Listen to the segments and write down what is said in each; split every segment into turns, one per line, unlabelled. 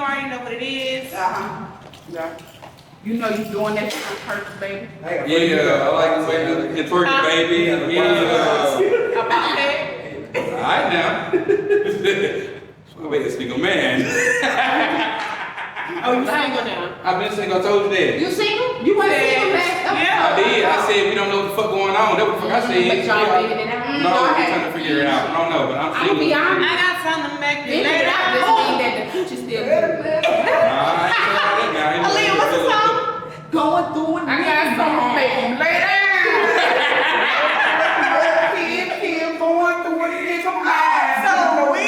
already know what it is.
Yeah. You know you doing that shit on purpose, baby.
Yeah, I like the way you twerk it, baby. Yeah.
About that.
Alright now. Wait, speak of man.
Oh, you single now?
I've been single, I told you that.
You single? You want to single last episode?
Yeah.
I did. I said we don't know what the fuck going on. That's what the fuck I said.
But y'all figured it out.
No, we're trying to figure it out. I don't know, but I'm
I'm
single.
gonna be honest.
I got something to make you
Figure it
later.
out just mean that the future still good.
Aaliyah, what's the song?
Going through it. I got something to make him later. Kid, going through it. Nigga,
So we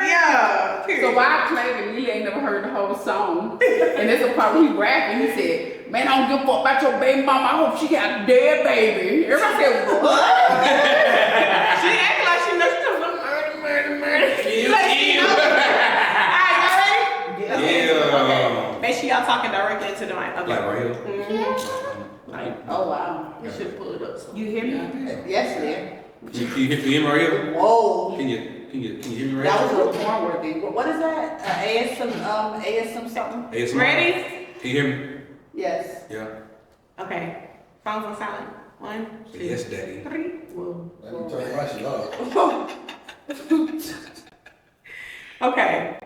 yeah.
So why I played it, Lily ain't never heard the whole song. And there's a part where he rapping, he said, man, I don't give a fuck about your baby mama, I hope she got a dead baby. Everybody said, what?
She acting like she knows she's just murder. Like she
Yeah.
knows. Alright, y'all ready?
Yeah.
Okay. Make sure y'all talking directly into the mic. Okay.
Like right here.
Oh, wow.
You should pull it up.
You hear me? Yes, man.
Can you hear me right here?
Whoa.
Can you hear me right
That was a
here?
little more worthy. What is that? ASM something?
ASMR.
Ready?
Can you hear me?
Yes.
Yeah.
Okay. Phones on silent. 1, 2,
Yes, daddy.
3. Whoa.
Let me turn my shit off.
Okay.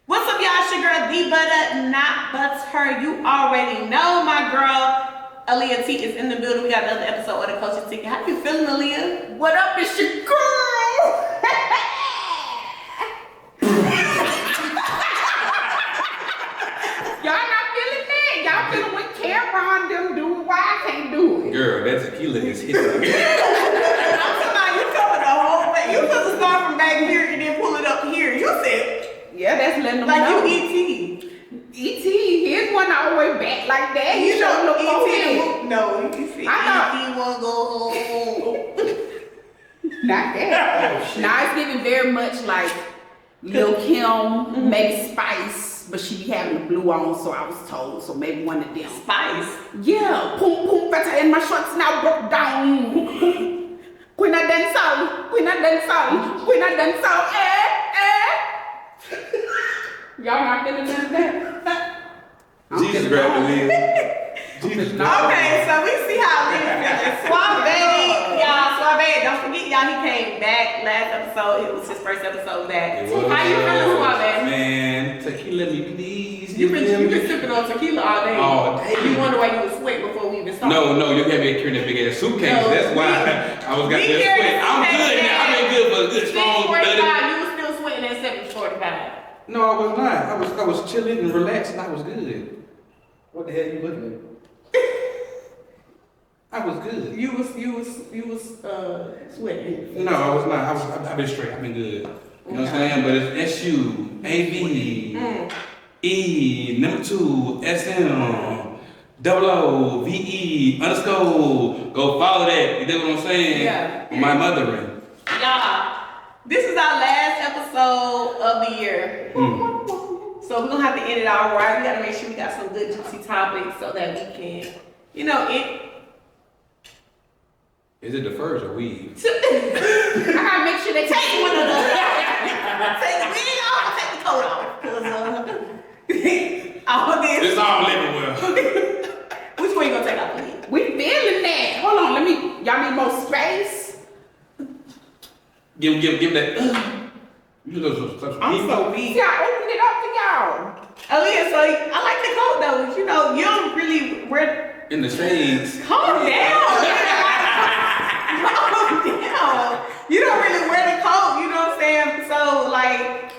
What's up, y'all? It's your girl, The Butter, Not Butter. You already know my girl, Aaliyah T is in the building. We got another episode of the Coaching Ticket. How you feeling, Aaliyah?
What up, it's your girl? Y'all not feeling that? Y'all feeling what Cameron them do? Why I can't do it?
Girl, that tequila is hitting.
I'm talking about you covered the whole thing. You supposed to start from back here and then pull it up here. You said,
Yeah, that's letting them
like
know.
you E.T.
E.T. His one all the way back like that. He don't look
E.T.
okay.
No, you see,
I thought-
E.T. wanna go home.
Not that. Now it's giving very much like Lil Kim, maybe Spice, but she be having the blue on, so I was told. So maybe one of them.
Spice.
Yeah, pum pum better in my shorts now broke down. Queen of dancehall, Queen of dancehall, Queen of dancehall. Y'all not feeling none of that? I'm
Jesus
feeling
grabbed the
all-
wheel. Jesus grabbed the
Okay, so we see how Aaliyah feeling. Suave, y'all, Suave. Don't forget, y'all, he came back last episode. It was his first episode back.
It was.
How you feeling, Suave?
Man, tequila me, please.
You been sipping on tequila all day.
All day.
You wonder why you was sweating before we even started.
No, you had me carrying that big ass suitcase.
No,
That's why I was got
we
that
carried
sweat.
the
I'm
suitcase
good now. I've been good for a good strong
6:45,
30.
you was still sweating at 7:45.
No, I was not. I was chilling and relaxing. I was good.
What the hell you looking at?
I was good.
You was sweating.
No, I was not. I've been straight. I've been good. You know what I'm saying? But it's SU, AV, E, number 2, SM, double O, VE, underscore. Go follow that. You know what I'm saying?
Yeah.
My mothering.
Y'all, this is our last episode of the year. So we're gonna have to end it all right. We gotta make sure we got some good juicy topics so that we can, you know,
Is it the first or weave?
I gotta make sure they
take one of those. Take the wig off, take the coat off. Cause all this.
It's all everywhere.
Which one you gonna take off the wig?
We feeling that. Hold on, y'all need more space?
Give that. You know some
I'm so weak.
See, I opened it up for y'all.
Aaliyah, so I like the coat though. You know, you don't really wear.
in the shades.
Calm down. Calm down. You don't really wear the coat. You know what I'm saying? So like,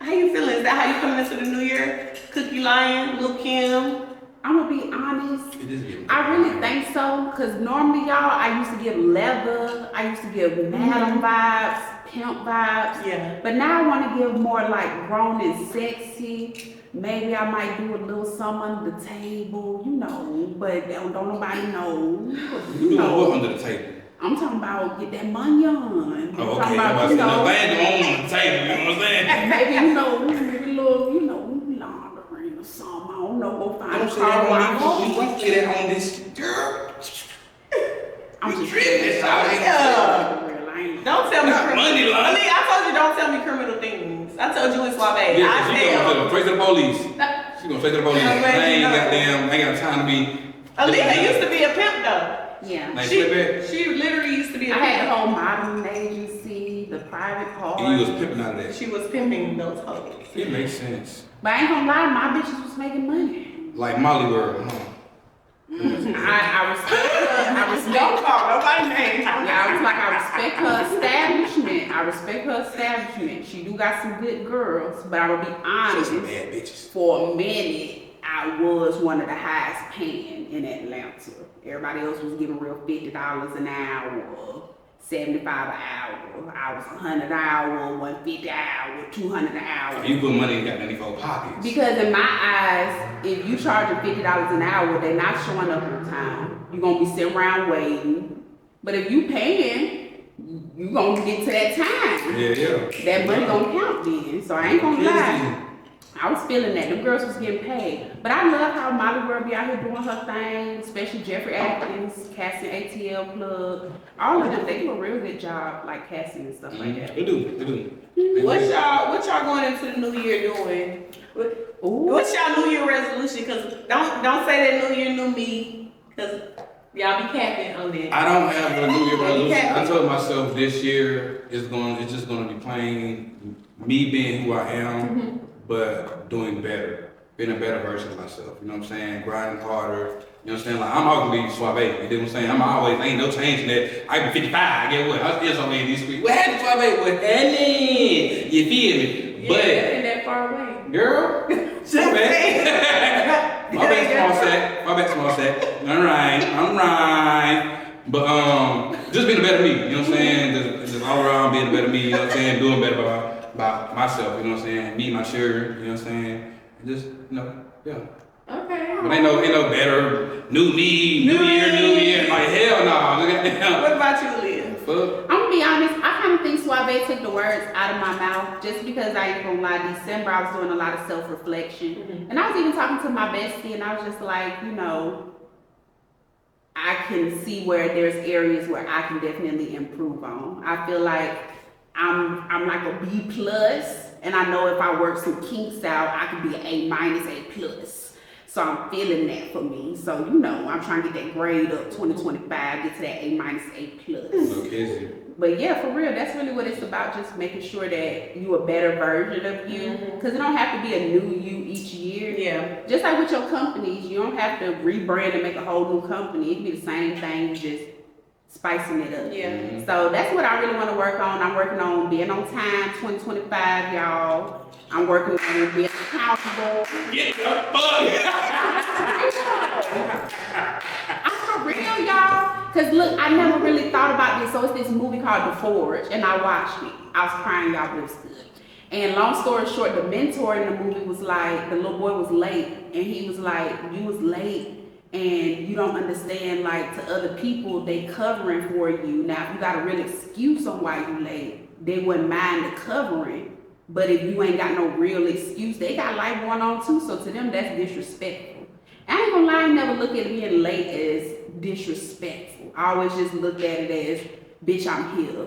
how you feeling? Is that how you coming into the new year? Cookie Lion, Lil Kim.
I'm gonna be honest.
It is getting-
I really think so, cause normally y'all, I used to give leather, I used to give madam vibes, pimp vibes.
Yeah.
But now I want to give more like grown and sexy. Maybe I might do a little something under the table, you know. But don't nobody know.
You doing what under the table?
I'm talking about get that money on.
Oh,
I'm
okay.
talking
I'm
about,
about to say, no, land on the table, you know what I'm saying?
maybe maybe a little, laundering or something. I don't know. Go find
Don't
a
say
car
that on
wash.
this. You won't say that on this. Girl.
I'm
You
just
tripping,
kidding.
sorry.
Yeah. Don't tell me.
Not money, Lon.
I told you don't tell me criminal things. I told you in Suave.
Yeah,
I
she going
failed.
straight to the police. She going straight to the police.
I'm glad
I
you
ain't
know.
goddamn, I ain't got time to be.
Aaliyah used to be a pimp though.
Yeah.
Like,
She
flip it.
she literally used to be a
I had the
pimp.
whole modeling agency, the private car.
And you was pimping out of that.
She was pimping those hoes.
It makes sense.
But I ain't gonna lie, my bitches was making money.
Like Molly World, huh?
I respect her. I respect
Don't call nobody names.
Yeah, I was like, I respect her establishment. I respect her establishment. She do got some good girls, but I will be
She's
honest.
some bad bitches.
For a minute, I was one of the highest paying in Atlanta. Everybody else was getting real $50 an hour, $75 an hour. I was $100 an hour, $150 an hour, $200 an hour.
You put money in goddamn for pockets.
Because in my eyes, if you charging $50 an hour, they're not showing up on time. You're gonna be sitting around waiting. But if you paying, you gonna get to that time.
Yeah.
That money gonna count then. So I ain't gonna lie. I was feeling that. The girls was getting paid. But I love how Molly World be out here doing her thing, especially Jeffrey Atkins, casting ATL Plug. All of them, they do a real good job, like casting and stuff like that.
They do.
What y'all going into the new year doing? What's y'all New Year resolution? Cause don't say that New Year, new me. Cause y'all be capping on that.
I don't have a New Year resolution.
Okay.
I told myself this year it's just gonna be plain me being who I am, but doing better. Being a better version of myself. You know what I'm saying? Grinding harder. You know what I'm saying? Like I'm ugly Suave. You know what I'm saying? I'm always ain't no change in that. I be 55. Get what? I still Suave in these streets. What happened, Suave? What happened? You feel me?
Yeah, that ain't that far away.
Girl, my bad. My bad, small sack. Alright. But just being a better me, you know what I'm saying? Just all around being a better me, you know what I'm saying? Doing better by myself, you know what I'm saying? Me, my children, you know what I'm saying? And just, yeah.
Okay.
But ain't no better new me, new year. Like hell no.
What about you, Leah?
Fuck.
I'm gonna be honest, I kind of think Suave took the words out of my mouth just because I ain't gonna lie. December, I was doing a lot of self-reflection. And I was even talking to my bestie and I was just like, I can see where there's areas where I can definitely improve on. I feel like I'm like a B plus, and I know if I work some kinks out, I could be an A minus, A plus. So I'm feeling that for me. So I'm trying to get that grade up 2025, get to that A minus, A plus.
No kissing.
But yeah, for real, that's really what it's about. Just making sure that you a better version of you, because it don't have to be a new you each year.
Yeah.
Just like with your companies, you don't have to rebrand and make a whole new company. It can be the same thing, just spicing it up.
Yeah.
So that's what I really want to work on. I'm working on being on time, 2025, y'all. I'm working on being accountable.
Get the fuck.
I'm for real, y'all. Cause look, I never really thought about this. So it's this movie called The Forge, and I watched it. I was crying, y'all, but it was good. And long story short, the mentor in the movie was like, the little boy was late, and he was like, you was late. And you don't understand, like, to other people, they covering for you. Now, if you got a real excuse on why you late, they wouldn't mind the covering. But if you ain't got no real excuse, they got life going on too. So to them, that's disrespectful. I ain't gonna lie, I never look at being late as disrespectful. I always just look at it as, bitch, I'm here.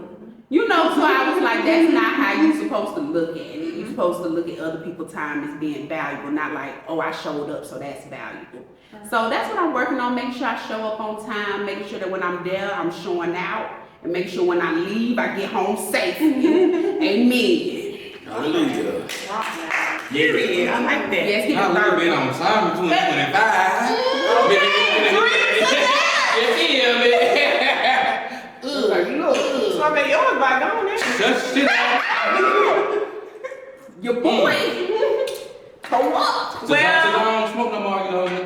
So I was like, that's not how you supposed to look at it. You're supposed to look at other people's time as being valuable, not like, oh, I showed up, so that's valuable. So that's what I'm working on, making sure I show up on time, making sure that when I'm there, I'm showing out, and make sure when I leave, I get home safe. Amen.
Hallelujah.
Period. I like that.
Yes, get
Now
the
look at
third
being on time in 2025.
So I mean, yours by gone now.
Just shit out.
your boy. Come up.
So I don't smoke no more,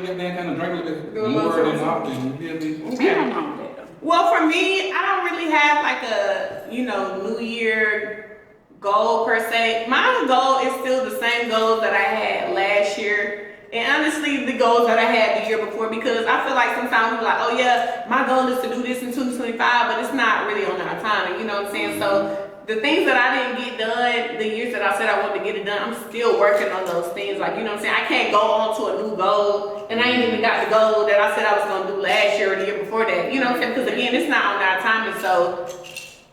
get that kind of drink a little bit more than often. You feel me?
I don't know that.
Well, for me, I don't really have like a, New Year goal per se. My goal is still the same goals that I had last year. And honestly, the goals that I had the year before, because I feel like sometimes we're like, oh yeah, my goal is to do this in 2025, but it's not really on our time. You know what I'm saying? So the things that I didn't get done, the years that I said I wanted to get it done, I'm still working on those things. Like, you know what I'm saying? I can't go on to a new goal, and I ain't even got the goal that I said I was going to do last year or the year before that. You know what I'm saying? Because again, it's not on our time. And so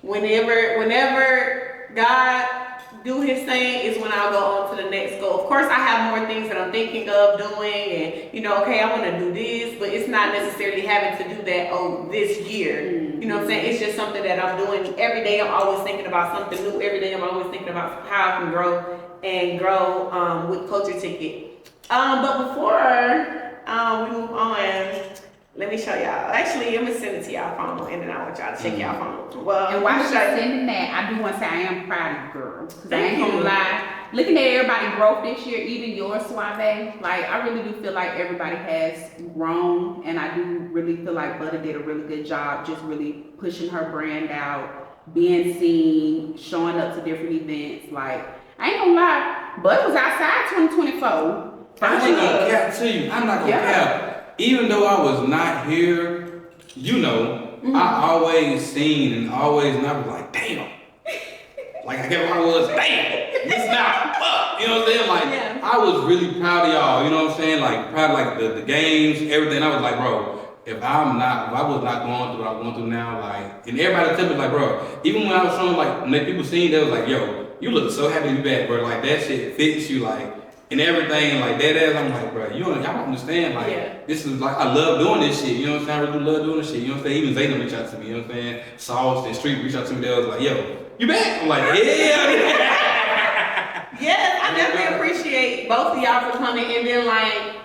whenever God do his thing is when I'll go on to the next goal. Of course, I have more things that I'm thinking of doing, and you know, okay, I want to do this, but it's not necessarily having to do that this year. You know what I'm saying? It's just something that I'm doing every day. I'm always thinking about something new. Every day, I'm always thinking about how I can grow with Culture Ticket. But before we move on, let me show y'all. Actually, I'm gonna send it to y'all phone, and then I want y'all to check y'all phone. Well,
And while
I'm
she's
gonna show you.
sending that, I do want to say I am proud of you, girl. Because I
Thank
ain't gonna
you.
lie. Looking at everybody's growth this year, even yours, Suave, like I really do feel like everybody has grown, and I do really feel like Butter did a really good job just really pushing her brand out, being seen, showing up to different events. Like, I ain't gonna lie, Butter was outside 2024.
I ain't gonna cap to you. I'm not gonna
Yeah.
cap. Even though I was not here, you know, I always seen and always, and I was like, damn. Like I get where I was, damn. This now, fuck. You know what I'm saying? Like
Yeah.
I was really proud of y'all. You know what I'm saying? Like proud of like the games, everything. I was like, bro, if I was not going through what I'm going through now, like, and everybody tell me like, bro, even when I was showing like when people seen, they was like, yo, you look so happy to be back, bro. Like that shit fits you, like. And everything, like that ass, I'm like, bro, y'all don't understand, like,
Yeah.
this is like, I love doing this shit, you know what I'm saying? I really love doing this shit, you know what I'm saying? Even Zayden reach out to me, you know what I'm saying? Sauce and Street reach out to me, they was like, yo, you back? I'm like, yeah.
Yes, I definitely appreciate both of y'all for coming. And then like,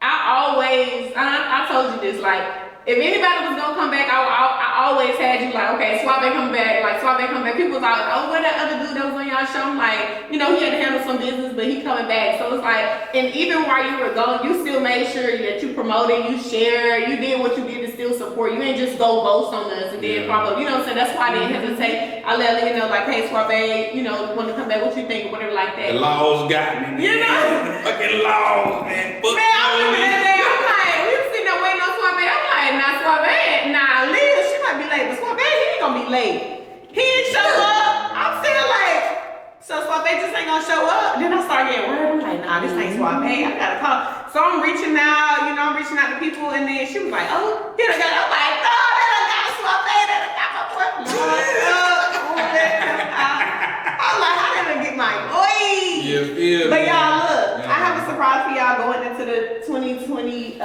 I told you this, like, if anybody was gonna come back, I always had you like, okay, Suave come back, like Suave come back. People was like, oh, what that other dude that was on y'all show? I'm like, you know, he had to handle some business, but he coming back. So it's like, and even while you were gone, you still made sure that you promoted, you shared, you did what you did to still support. You ain't just go boast on us and then pop up. You know what I'm saying? That's why I didn't hesitate. I let Leah know like, hey, Suave, you know, want to come back? What you think or whatever like that.
The laws got me, man.
You know?
Fucking laws, man. Fuck
Man, I remember
me.
that day. I'm like, we was sitting there waiting on Suave. I'm like, nah, Suave. Nah, Leah, she might be late, but Suave, he ain't gonna be late. He ain't show up. I'm still like, so Suave just ain't gonna show up. Then I start getting worried. I'm like, nah, this ain't Suave. I gotta call. So I'm reaching out, you know, I'm reaching out to people, and then she was like, oh, he done got. I'm like, no, that done got Suave. That done got my boy. I'm like, how did I get my boy?
Yeah.
But y'all, look,
Yeah.
I have a surprise for y'all going into the 2025.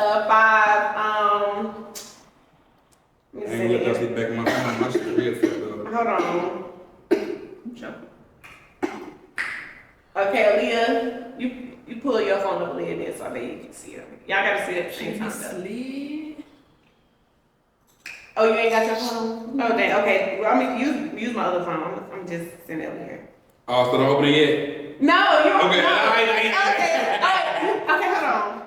Let me
I
see
ain't gonna
it.
sit back in my phone. My shit real fucked up.
Hold on. Okay, Aaliyah, you pull your phone up, Aaliyah, then so I bet you can see it. Y'all gotta see it at the same time. Though. Oh, you ain't got your phone? Oh, dang. Okay. Well, I mean, use my other phone. I'm just sending it over here.
Oh, so don't open it yet?
No, you don't.
Okay,
No.
I-
Okay, hold on.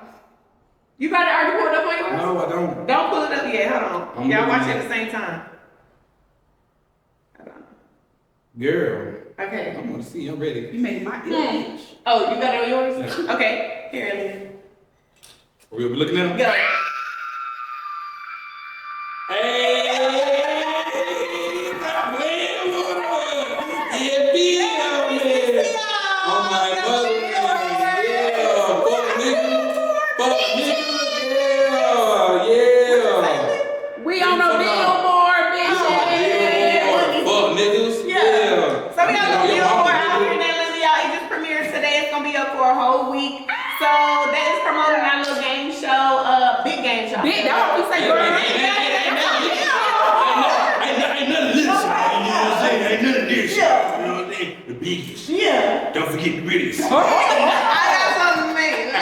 You got it already pulled up on yours?
No, I don't.
Don't pull it up yet. Hold on.
I'm
Y'all
looking
watch it
at
at the same time. Hold on.
Girl,
Okay.
I'm gonna see. I'm ready.
You made my ear itch.
Oh, you got it on yours?
Yeah.
Okay. Here, Aaliyah.
We'll be looking now.
Go.
Hey, yeah, be out there. Oh my mother, yeah, fuck nigga, yeah.
We on a billboard, bitch.
Fuck niggas, yeah.
So we got a billboard out here in Atlanta, y'all. It just premiered today. It's gonna be up for a whole week. So that is promoting our little game show, big game show.
Big dog, we say, girl.
Ain't none of this, you know what I'm saying? Ain't none of this, you know what I'm saying? The biggest.
Yeah.
Don't forget the biggest.
I got something to make.
Look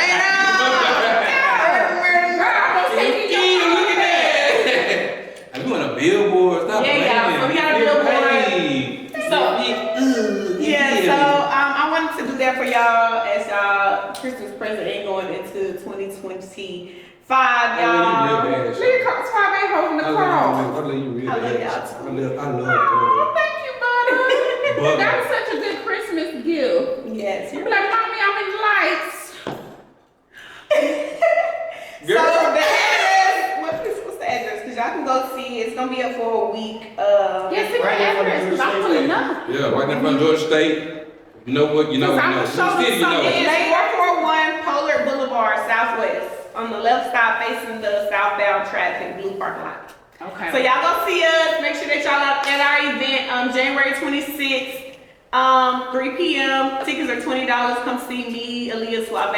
at that. I'm doing a billboard. Stop
Yeah,
playing.
so we got a billboard.
Hey.
Yeah, so I wanted to do that for y'all as y'all Christmas present ain't going into 2025, y'all.
Look at Suave holding the cross.
I love you real
I love
bad.
y'all
I love
Oh, thank you, Butter.
Butter.
That was such a good Christmas gift.
Yes,
You
you're
be like, mommy, I'm in lights.
So the address, what's the address? Because y'all can go see. It's gonna be up for a week.
Yes, it's the
Right in front of
address, because I'm
Georgia
pulling
State.
up.
Yeah, right in front of Georgia State. You know what? You know.
Cause I'm
You know.
gonna show
City,
them
you know.
something.
It's 441 Pollard Boulevard, Southwest, on the left side facing the southbound traffic blue parking lot.
Okay.
So y'all go see us. Make sure that y'all are at our event January 26th. 3 p.m. Tickets are $20. Come see me, Aaliyah Suave.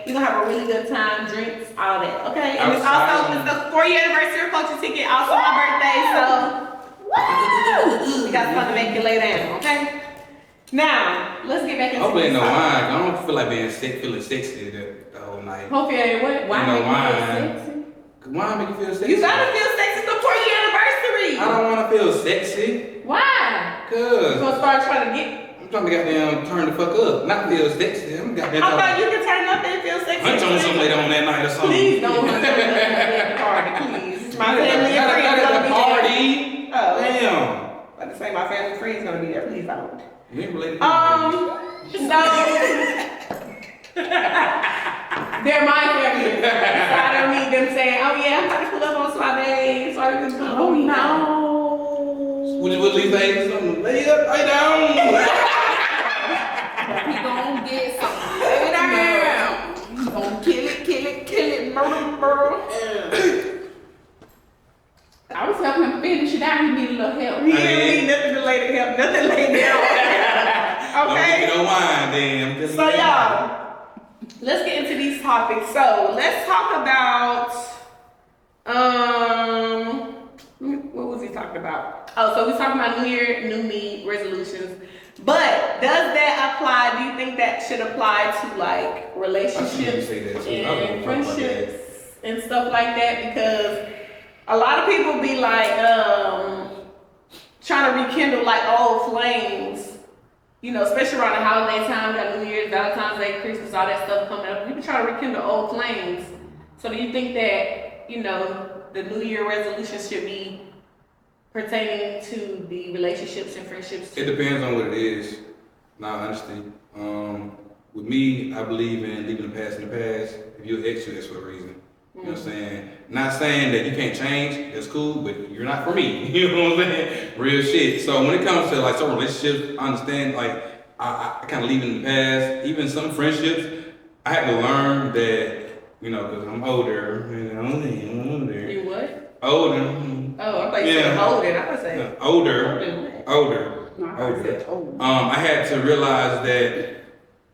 We're gonna have a really good time, drinks, all that. Okay. And it's also the 4-year anniversary of Culture Ticket, also my birthday, so woo! We got something to make you lay down, okay? Now, let's get back into
Hopefully ain't no
this
wine.
topic.
I don't feel like feeling sexy the whole night.
Hopefully, ain't what? Why
Ain't no
make you feel
wine.
sexy?
Wine make you feel sexy?
You gotta feel sexy. It's the 4-year anniversary.
I don't want to feel sexy.
Why?
You
Cause
gonna start trying to get.
I'm trying to goddamn turn the fuck up, not feel sexy. I'm goddamn
I thought
trying
you could turn up and feel sexy.
to hunch on some later on that night or something.
Please don't hunch on that party, please. My family and friends
At
gonna
the
be
party.
there. Oh.
Damn.
Like to say my family and friends gonna be there. Please don't.
You ain't related.
So they're my family. So I don't need them saying, "Oh yeah, I'm about to pull up on Suave." So I can pull up
Oh
on me.
no.
Would you say something? Lay up, lay down.
He gonna get something. Lay down. He gonna kill it, murder. I was helping him finish it out. He needed a little help.
We didn't need nothing to lay down. Nothing lay down.
Don't give me
Okay.
no wine, then.
So y'all, let's get into these topics. So let's talk about what was he talking about? Oh, so we talking about New Year, New Me resolutions. But does that apply? Do you think that should apply to like relationships
say that too. I was
and
gonna talk about
friendships and stuff like that? Because a lot of people be like trying to rekindle like old flames. You know, especially around the holiday time, got New Year's, Valentine's Day, Christmas, all that stuff coming up. People try to rekindle old flames. So do you think that, you know, the New Year resolution should be pertaining to the relationships and friendships?
It depends on what it is. Nah, honestly. With me, I believe in leaving the past in the past. If you're ex, you're ex for a reason. You know what I'm saying? Not saying that you can't change, that's cool, but you're not for me. You know what I'm saying? Real shit. So when it comes to like some relationships, I understand like I kind of leave in the past. Even some friendships, I had to learn that, you know, because I'm older. You know, I'm older.
You what?
Older.
Oh, I thought you said hold it. I was saying.
Older. Older.
No, I said, oh.
I had to realize that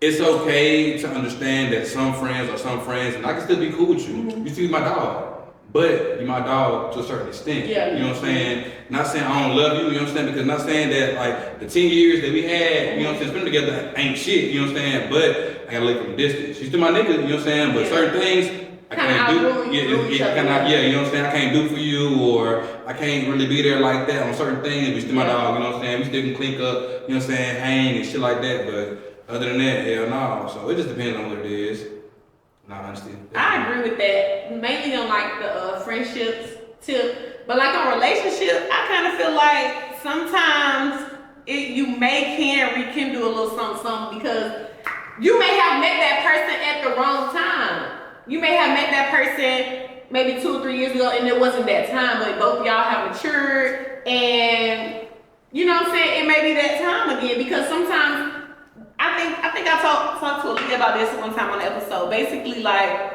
it's okay to understand that some friends are some friends, and I can still be cool with you.
Mm-hmm.
You still be my dog, but you're my dog to a certain extent.
Yeah.
You know what I'm saying? Not saying I don't love you, you know what I'm saying? Because not saying that like the 10 years that we had, you know what I'm saying, spending together ain't shit, you know what I'm saying? But I gotta look from a distance. She's still my nigga, you know what I'm saying? But
Yeah.
certain things I
Kinda
can't
outgrow
do.
each other.
You know what I'm saying? I can't do for you, or I can't really be there like that on certain things. We still my dog, you know what I'm saying? We still can clink up, you know what I'm saying, hang and shit like that, but other than that, hell no. So it just depends on what it is. Nah, honestly.
I agree with that. Mainly on like the friendships tip. But like on relationships, I kind of feel like sometimes you can rekindle a little something because you may have met that person at the wrong time. You may have met that person maybe 2 or 3 years ago and it wasn't that time, but both of y'all have matured and you know what I'm saying, it may be that time again because sometimes I think I talked to Aaliyah about this one time on the episode. Basically, like,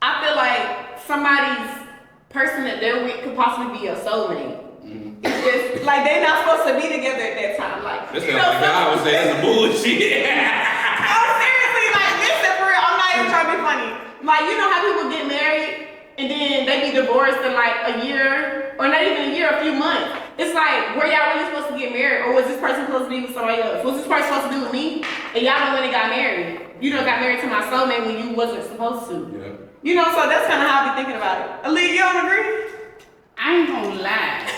I feel like somebody's person that they're with could possibly be a soulmate.
Mm-hmm.
It's just like they're not supposed to be together at that time. Like,
This
you
sounds
know,
like I would say that's some bullshit.
oh, seriously, like, listen, for real, I'm not even trying to be funny. Like, you know how people get married and then they be divorced in like a year, or not even a year, a few months. It's like, were y'all really supposed to get married, or was this person supposed to be with somebody else? Was this person supposed to be with me? And y'all know when they got married. You know, got married to my soulmate when you wasn't supposed to.
Yeah.
You know, so that's kind of how I be thinking about it. Aaliyah, you don't agree?
I ain't gonna lie.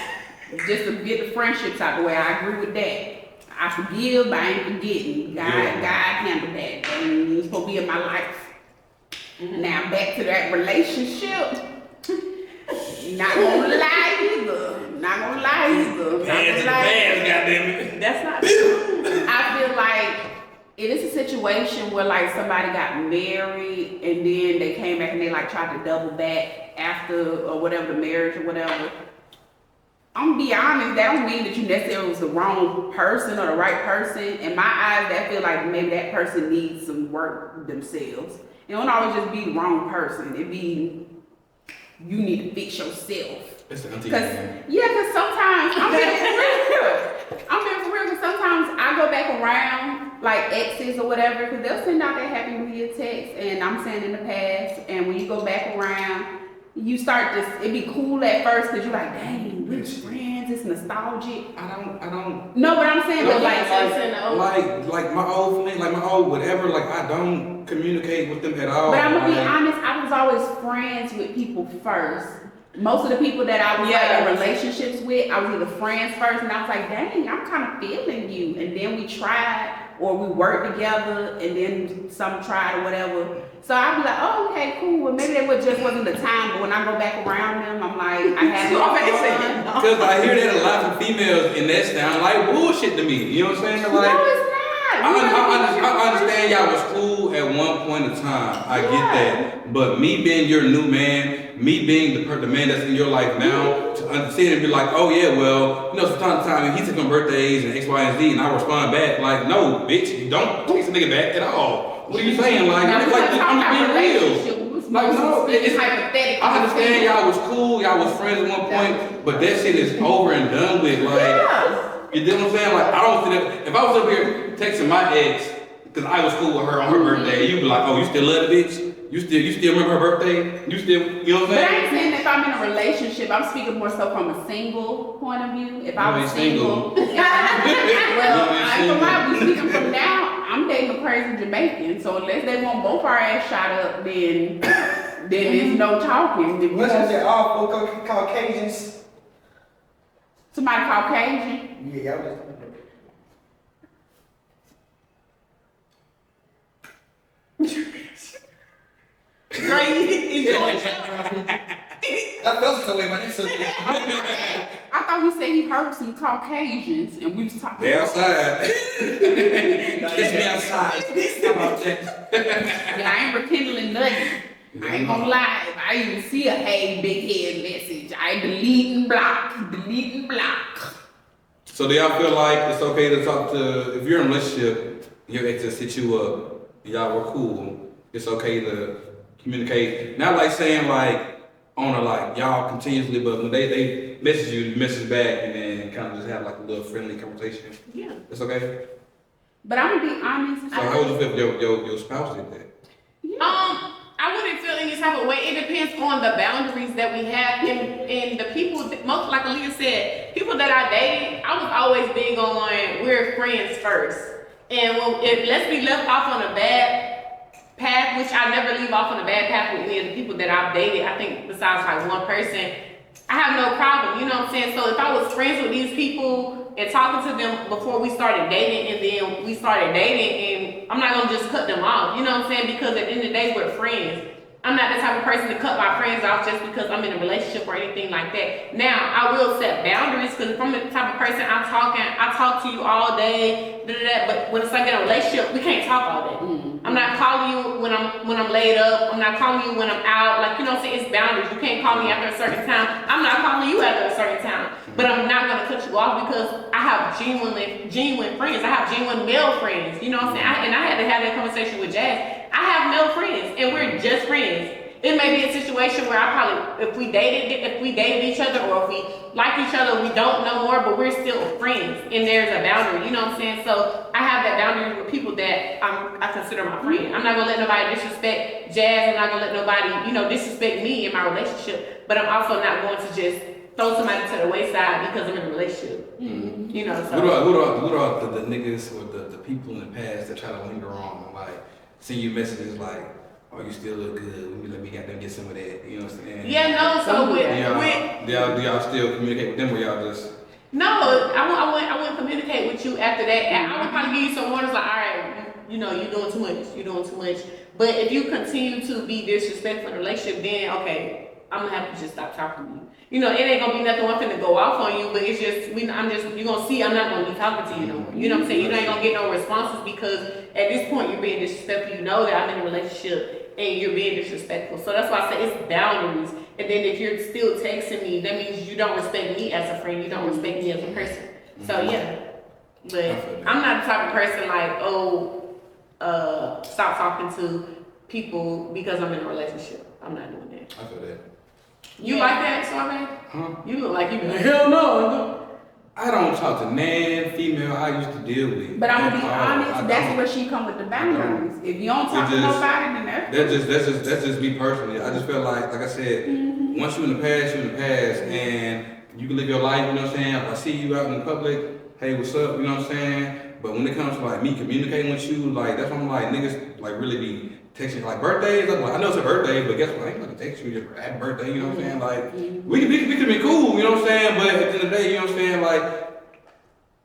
Just to get the friendships out the way, I agree with that. I forgive, but I ain't forgetting. God handled that. And you're supposed to be in my life. Now back to that relationship. Not gonna lie either. Not gonna lie either.
Pants in the pants, goddammit.
That's not true.
I feel like it is a situation where like somebody got married and then they came back and they like tried to double back after or whatever the marriage or whatever. I'm gonna be honest, that don't mean that you necessarily was the wrong person or the right person. In my eyes, that feel like maybe that person needs some work themselves. It don't always just be the wrong person. It be you need to fix yourself.
It's the auntie
Cause
man.
yeah, cause sometimes I'm being real. I'm being for real because sometimes I go back around like exes or whatever because they'll send out their Happy New Year text and I'm saying in the past and when you go back around, you start this. It be cool at first because you're like, dang, we're friends. It's nostalgic.
I don't.
No, but I'm saying, but
Like my old friend, like my old whatever. Like I don't communicate with them at all.
But I'm gonna be
Like,
honest. I was always friends with people first. Most of the people that I was like in relationships with, I was either friends first, and I was like, dang, I'm kind of feeling you. And then we tried, or we worked together, and then some tried or whatever. So I'd be like, oh, okay, cool. Well, maybe that just wasn't the time. But when I go back around them, I'm like, I had fun.
because I hear that a lot from females, and that sound like bullshit to me. You know what I'm saying? Like,
No, it's not.
I understand y'all was cool at one point in time. I get that. But me being your new man, me being the man that's in your life now, to understand and be like, oh yeah, well, you know, from time to time, he's taking birthdays and X, Y, and Z, and I respond back like, no, bitch, you don't text a nigga back at all. What are you saying? Like, I'm being real. Like, no, it's hypothetical. I understand y'all was cool, y'all was friends at one point, but that shit is over and done with. Like, you know what I'm saying? Like, I don't see that. If I was up here texting my ex, because I was cool with her on her birthday, you'd be like, oh, you still love the bitch? You still remember her birthday? You still, you know what I'm saying?
But I ain't saying if I'm in a relationship, I'm speaking more so from a single point of view. If I was single. Well, we speaking from now, I'm dating a crazy Jamaican, so unless they want both our ass shot up, then there's no talking.
What's that? All four Caucasians?
Somebody Caucasian?
Yeah, I was. I felt so way when it's
I thought he said he heard some Caucasians and we was talking.
They outside. Kiss me outside. How about that?
Yeah, I ain't rekindling nothing. I ain't gonna lie. If I even see a hey big head message, I delete and block.
So do y'all feel like it's okay to talk to, if you're in a relationship, your ex has hit you up, y'all were cool, it's okay to communicate, not like saying like, on a like, y'all continuously, but when they message you message back and then kind of just have like a little friendly conversation.
Yeah.
It's okay?
But I'm gonna be honest.
So how would you feel if your spouse did that?
Yeah.
I wouldn't feel any type of way. It depends on the boundaries that we have and the people. Most like Aaliyah said, people that I dated, I was always big on we're friends first. And if let's be left off on a bad path, which I never leave off on a bad path with any of the people that I've dated. I think besides like one person, I have no problem. You know what I'm saying? So if I was friends with these people and talking to them before we started dating and then we started dating, and I'm not gonna just cut them off, you know what I'm saying? Because at the end of the day, we're friends. I'm not the type of person to cut my friends off just because I'm in a relationship or anything like that. Now, I will set boundaries because if I'm the type of person I talk to you all day, but when it's like in a relationship, we can't talk all day. Mm-hmm. I'm not calling you when I'm laid up. I'm not calling you when I'm out. Like, you know what I'm saying? It's boundaries. You can't call me after a certain time. I'm not calling you after a certain time. But I'm not gonna cut you off because I have genuine friends. I have genuine male friends. You know what I'm saying? And I had to have that conversation with Jazz. I have male friends, and we're just friends. It may be a situation where I probably, if we dated each other, or if we like each other, we don't know more, but we're still friends, and there's a boundary. You know what I'm saying? So I have that boundary with people that I consider my friend. I'm not gonna let nobody disrespect Jazz. I'm not gonna let nobody, disrespect me in my relationship. But I'm also not going to just throw somebody to the wayside because I'm in a relationship. Mm-hmm. So.
What about the niggas or the people in the past that try to linger on, like, send you messages like, oh, you still look good, let me get some of that, you know what I'm saying?
Yeah, no, so
do y'all still communicate with them, or y'all just?
No, I wouldn't communicate with you after that. And I would probably give you some warnings like, all right, you're doing too much. But if you continue to be disrespectful in a relationship, then okay, I'm gonna have to just stop talking to you. It ain't gonna be nothing one finna go off on you, but it's just, you're gonna see I'm not gonna be talking to you no more. You know what I'm saying? You ain't gonna get no responses because at this point you're being disrespectful. You know that I'm in a relationship and you're being disrespectful. So that's why I say it's boundaries. And then if you're still texting me, that means you don't respect me as a friend. You don't respect me as a person. So yeah. But I'm not the type of person like, stop talking to people because I'm in a relationship. I'm not doing that.
I feel that.
You like that, Suave?
Huh?
You look like you be like, hell no.
I don't talk to man, female I used to deal with.
But I'm gonna be
at all. I
honest, that's
don't.
where she come with the boundaries. If you don't talk to
just-
nobody, then
That's just me personally. I just feel like I said, once you're in the past, you're in the past, and you can live your life. You know what I'm saying? If I see you out in public, hey, what's up? You know what I'm saying? But when it comes to like me communicating with you, like that's when I'm like niggas like really be texting like birthdays. I'm like, I know it's a birthday, but guess what? I ain't gonna text you your happy birthday. You know what I'm saying? Like we can be cool. You know what I'm saying? But at the end of the day, you know what I'm saying? Like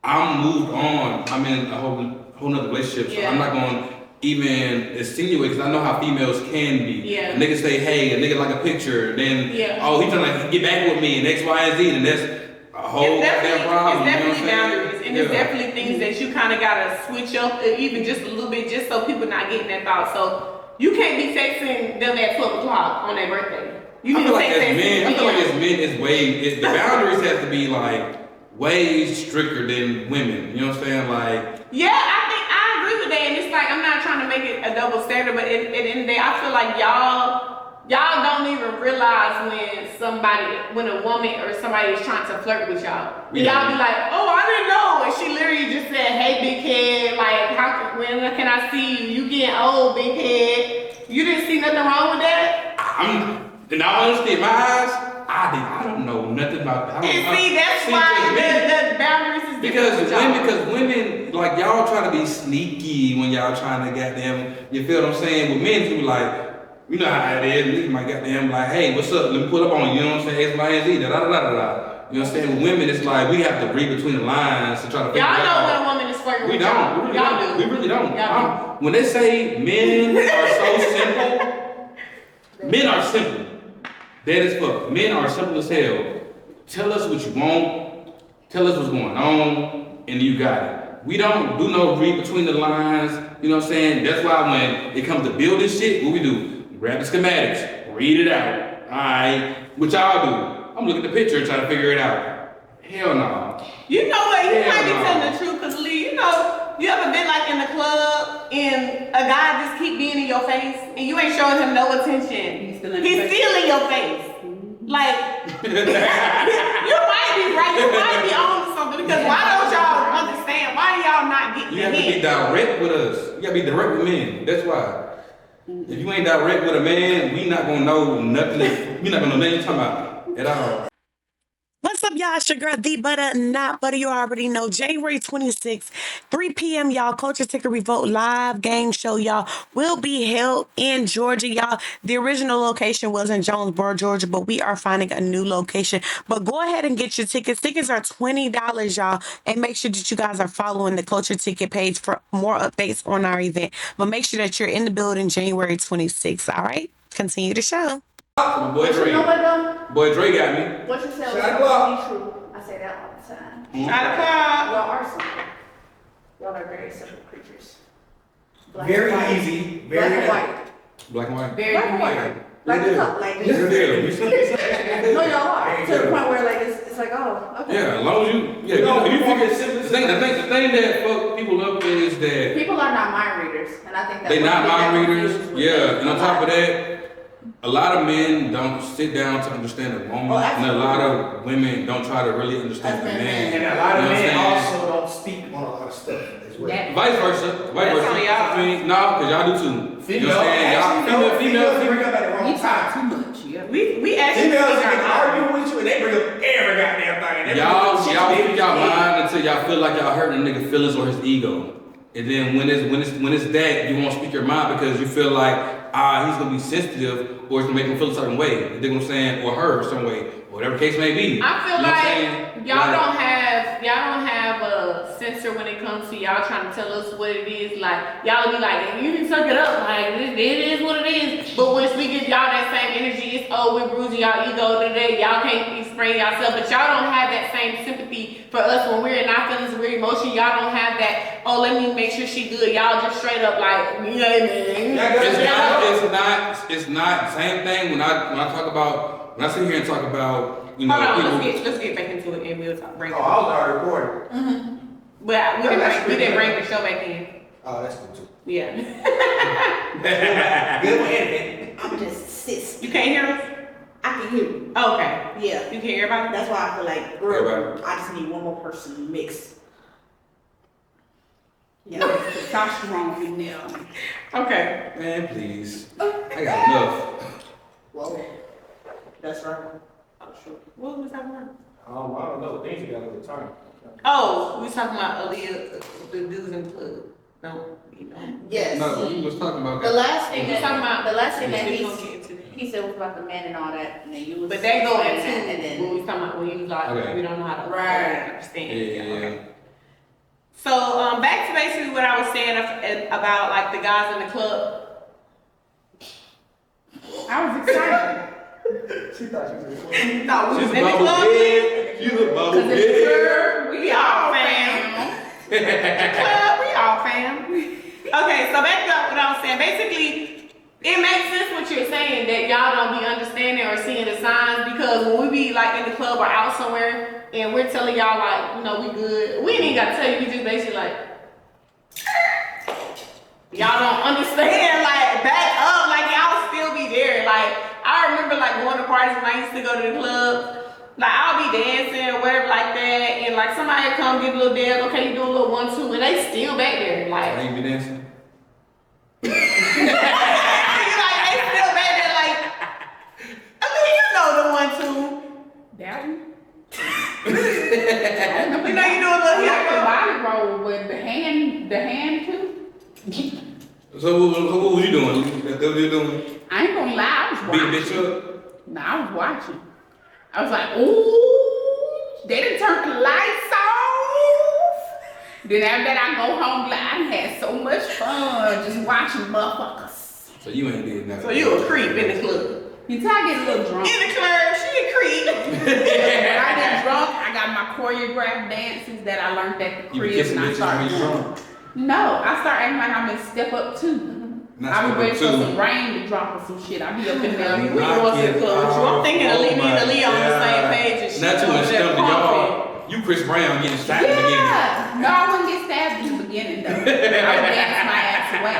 I'm moved on. I'm in a whole nother relationship, so
Yeah.
I'm not gonna even insinuate because I know how females can be.
Yeah.
A nigga say, hey, a nigga like a picture, then
Yeah.
oh, he trying to get back with me and X, Y, and Z, and that's a whole goddamn problem.
It's
you know what I'm
definitely
saying?
boundaries, and it's definitely things that you kind of gotta switch up, even just a little bit, just so people not getting that thought. So you can't be texting them at 12 o'clock on their birthday. You
I
need
feel
to
like
text
as
them.
men, I feel like as men, it's way the boundaries have to be like way stricter than women. You know what I'm saying? Like
Yeah, I agree with that, and it's like I'm not trying to make it a double standard, but at the end of the day, I feel like y'all don't even realize when a woman or somebody is trying to flirt with y'all.
Yeah.
Y'all be like, oh, I didn't know, and she literally just said, hey, big head, like when can I see you? You getting old, big head. You didn't see nothing wrong with that?
in all honesty, in my eyes, I don't know nothing about that.
And see, that's why the boundaries is different with y'all.
Because women, like y'all try to be sneaky when y'all trying to goddamn, you feel what I'm saying? With men, you like, you know how it is. Niggas might goddamn like, hey, what's up? Let me pull up on you. You know what I'm saying? X, Y, and Z. Da da da da da. You know what I'm saying? With women, it's like we have to read between the lines to try to figure
Y'all
it
know
out.
when a woman is flirting
We
with y'all.
don't. We really
Y'all
don't.
do.
We really don't.
Y'all
When they say men are so simple, men are simple. That is fuck. Men are simple as hell. Tell us what you want. Tell us what's going on, and you got it. We don't do no read between the lines. You know what I'm saying? That's why when it comes to building shit, what we do? Grab the schematics, read it out. Alright. What y'all do? I'm looking at the picture and trying to figure it out. Hell no.
You know what? You
Hell
might be
no.
telling the truth, cause Lee, you know, you ever been like in the club and a guy just keep being in your face and you ain't showing him no attention.
He's still in
He's
your face.
still in your face. Like you might be right. You might be on to something because why don't y'all understand? Why y'all not getting
You
the
have to be
hint?
direct with us. You gotta be direct with men. That's why. If you ain't direct with a man, we not gonna know nothing. We not gonna know nothing you're talking about at all.
What's up, y'all? It's your girl, The Butter, not Butter. You already know. January 26th, 3 p.m., y'all. Culture Ticker Revolt live game show, y'all, will be held in Georgia, y'all. The original location was in Jonesboro, Georgia, but we are finding a new location. But go ahead and get your tickets. Tickets are $20, y'all. And make sure that you guys are following the Culture Ticket page for more updates on our event. But make sure that you're in the building January 26th, all right? Continue the show.
My boy Dre.
You know what though?
Boy Dre got me.
What you said was
Shot o'clock.
completely true. I say that all the time.
Shot o'clock.
Y'all are simple. Y'all are very simple creatures. Black
Very
and white.
easy.
Black
Very
and white.
Black and white.
Black and white. Like
Real
the
deal.
cup, like
Real
this.
deal.
No, y'all are. To the point where like it's like, oh, okay.
Yeah, as long as you, yeah,
No,
you
we want
figure,
it simple.
the thing that fuck people up is that
People are not mind readers, and I think that's
they
one
not
thing that
mind readers.
confuses with
Yeah,
men
and on
a
top
lot.
of that, a lot of men don't sit down to understand a woman,
Oh,
and a
absolutely.
lot of women don't try to really understand a
Understand
man.
And a lot of
You know what
men
I'm saying?
also don't speak on a lot of stuff as well.
That-
Vice versa. Vice
That's
versa.
on y'all.
I mean, no, because y'all do too. You know what I'm saying? Y'all,
females bring up at the
You
wrong
talk
time.
too much. Yeah.
We actually
Females
speak
can
our mind.
argue with you and they bring up every goddamn thing. And they
Y'all
bring up shit
speak
you
y'all
didn't
mind until y'all feel like y'all hurting a nigga feelings or his ego. And then when it's that, you won't speak your mind because you feel like, he's gonna be sensitive or it's gonna make him feel a certain way. You dig what I'm saying? Or her a certain way. Whatever the case may be.
I feel
You know what I'm
like
saying?
y'all
Like,
don't have a censor when it comes to y'all trying to tell us what it is. Like y'all be like, you can suck it up. Like it is what it is. But once we give y'all that same energy, it's we're bruising y'all ego today. Y'all can't explain yourself, but y'all don't have that same sympathy for us when we're in our feelings, we're emotion. Y'all don't have that. Oh, let me make sure she good. Y'all just straight up like, you know what I mean?
It's not same thing when I talk about when I sit here and talk about you know
Hold on,
people.
let's get back into it and we'll talk. Bring it.
Oh, I was already recording.
But we didn't bring the show back in.
Oh, that's cool too.
Yeah.
Good one, editing.
I'm just sis.
You can't hear us?
I can hear you.
Okay, yeah, you can hear everybody.
That's why I feel like, girl,
Everybody.
I just need one more person to mix.
Yeah, testosterone in there.
Okay.
Man, please. I got enough.
Whoa. That's right.
Oh, sure. What was that one?
I don't know. Things you got to turn.
Oh, we was talking about Aaliyah, the dudes in the club. No, you know.
Yes.
No, we was talking about
The
that.
last thing
We was talking about
the last thing that
we gonna get into that.
he said was about the men and all that, and then you was
But that go
saying
into
that, and
when
then
we was talking about when you was like,
Okay.
we don't know how to
Right.
understand.
Yeah.
Okay. So back to basically what I was saying about like the guys in the club.
I was excited.
She thought she was
No, we
She's
was
a
in the
bubble
club.
head. She's a bubble
Cause it's
head.
her,
We all fam. Club, we all fam. Okay, so back to what I was saying. Basically, it makes sense what you're saying that y'all don't be understanding or seeing the signs because when we be like in the club or out somewhere and we're telling y'all like, you know, we good. We ain't even gotta tell you. We just basically like, y'all don't understand. Like back up. Like y'all still be there. Like I remember like going to parties when I used to go to the club. Like I'll be dancing or whatever like that, and like somebody will come give a little dance. Okay, you do a little 1, 2, and they still back there. Like.
I ain't be dancing.
Like they still back there like, I mean, you know the 1, 2.
That one?
You know you do a little
Like the
hip
body roll with the hand too.
So what was you doing? That's what you doing?
I ain't gonna lie, I was
Beat a
watching.
bitch up?
No, I was watching. I was like, ooh, they done turned the lights off. Then after that, I go home, like, I done had so much fun just watching motherfuckers.
So you ain't did nothing.
So you a creep in the club.
Until I get a little drunk.
In the club, she a creep.
When I get drunk, I got my choreographed dances that I learned at the
You be
crib,
kissing
and I
bitches
start
when you drunk?
No, I start acting like I'm in Step Up 2.
Not
I be
Step
ready
Up
for
2.
some rain to drop or some shit. I be up in there.
We going to the club with you. I'm thinking of Lee and Lee on the same page and shit.
Not too much
Just
stuff to
pumping.
y'all. You Chris Brown getting shot in the beginning.
Yeah. No, I wouldn't get stabbed in the beginning though. I would dance my ass away.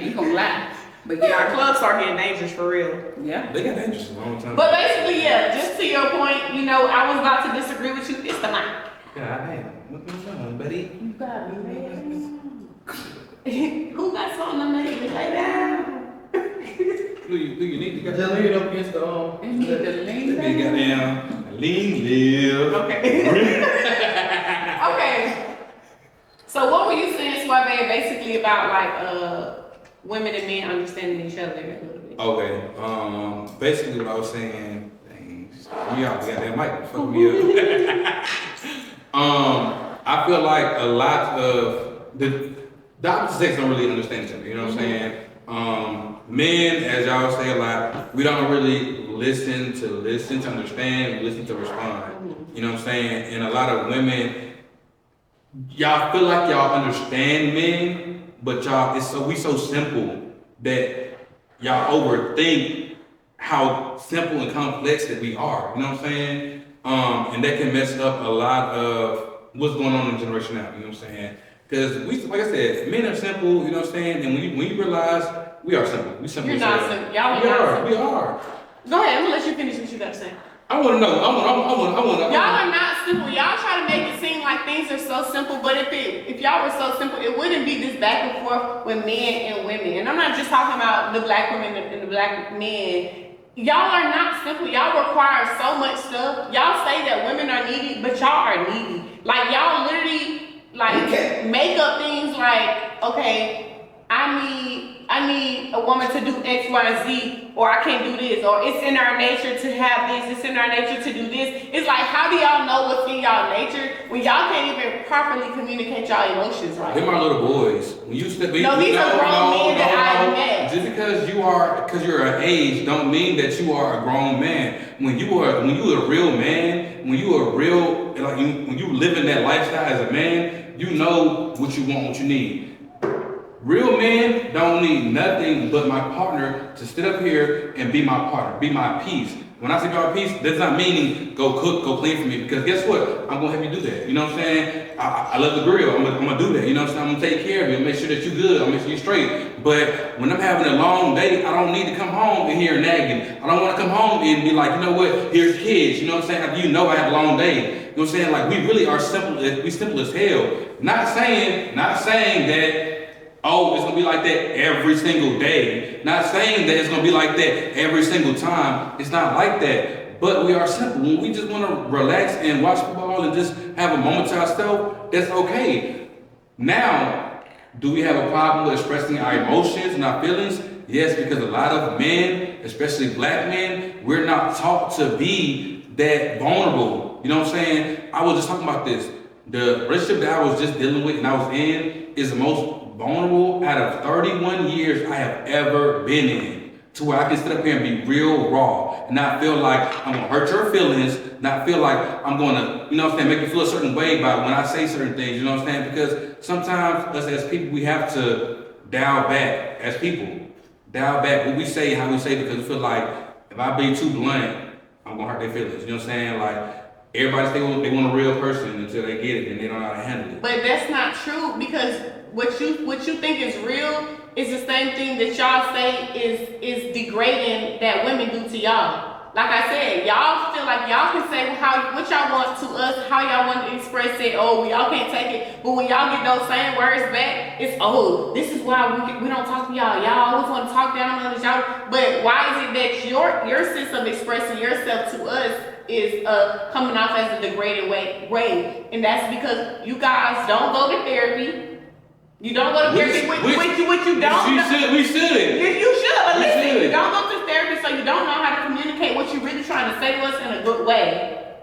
You gonna lie. But
Our
yeah,
clubs start getting dangerous for real.
yeah.
They got dangerous a long time.
But basically, yeah, just to your point, you know, I was about to disagree with you. It's the mic.
God damn. What's going on, buddy?
You got me.
Who got something to make me lay down?
Do you need to
Just lean up against the
You need to lean
That big
down.
goddamn lean live.
Okay. Okay. So what were you saying, Suave, basically about like women and men understanding each other a little bit?
Okay. Basically what I was saying, dang, we got that mic fucking me up. I feel like a lot of the opposite sex don't really understand each other, you know what I'm saying? Men, as y'all say a lot, we don't really listen to understand, we listen to respond. You know what I'm saying? And a lot of women, y'all feel like y'all understand men, but we so simple that y'all overthink how simple and complex that we are. You know what I'm saying? And that can mess up a lot of what's going on in the generation now. You know what I'm saying? Because like I said, men are simple. You know what I'm saying? And when you realize we are simple, we simple.
You're
as
not
hell.
simple. Y'all are
We
not
are.
simple.
We are.
Go ahead, I'm gonna let you finish what you got to say.
I want to know. I want.
Y'all are not simple. Y'all try to make it seem like things are so simple, but if y'all were so simple, it wouldn't be this back and forth with men and women. And I'm not just talking about the black women and the black men. Y'all are not simple. Y'all require so much stuff. Y'all say that women are needy, but y'all are needy. Like y'all literally like make up things like, okay, I need a woman to do X, Y, and Z, or I can't do this, or it's in our nature to have this, it's in our nature to do this. It's like, how do y'all know what's in y'all nature when y'all can't even properly communicate y'all emotions right?
Them are little boys. When you step,
No, these are grown men that I've met.
Just because you're an age, don't mean that you are a grown man. When you are a real man, when you live in that lifestyle as a man, you know what you want, what you need. Real men don't need nothing but my partner to sit up here and be my partner, be my peace. When I say be my peace, that's not meaning go cook, go clean for me, because guess what? I'm gonna help you do that. You know what I'm saying? I love the grill. I'm gonna do that. You know what I'm saying? I'm gonna take care of you, make sure that you're good, I'll make sure you're straight. But when I'm having a long day, I don't need to come home and hear nagging. I don't want to come home and be like, you know what? Here's kids. You know what I'm saying? After you know I had a long day. You know what I'm saying? Like, we really are simple. We simple as hell. Not saying that, oh, it's gonna be like that every single day. Not saying that it's gonna be like that every single time. It's not like that. But we are simple. When we just wanna relax and watch football and just have a moment to ourselves, that's okay. Now, do we have a problem with expressing our emotions and our feelings? Yes, because a lot of men, especially black men, we're not taught to be that vulnerable. You know what I'm saying? I was just talking about this. The relationship that I was just dealing with and I was in is the most vulnerable out of 31 years I have ever been in, to where I can sit up here and be real raw and not feel like I'm gonna hurt your feelings, not feel like I'm gonna, you know what I'm saying, make you feel a certain way about when I say certain things, you know what I'm saying? Because sometimes us as people, we have to dial back as people. Dial back what we say, how we say, because we feel like if I be too blunt, I'm gonna hurt their feelings, you know what I'm saying? Like, everybody say they want a real person until they get it and they don't know how to handle it.
But that's not true, because what you think is real is the same thing that y'all say is degrading that women do to y'all. Like I said, y'all feel like y'all can say what y'all want to us, how y'all want to express it. Oh, y'all can't take it. But when y'all get those same words back, it's, oh, this is why we don't talk to y'all. Y'all always want to talk down on us. Y'all. But why is it that your sense of expressing yourself to us is coming off as a degraded way? And that's because you guys don't go to therapy. You don't go to therapy, which you don't.
We should.
You should, but
We
listen,
should.
you don't go to therapy, so you don't know how to communicate what you're really trying to say to us in a good way.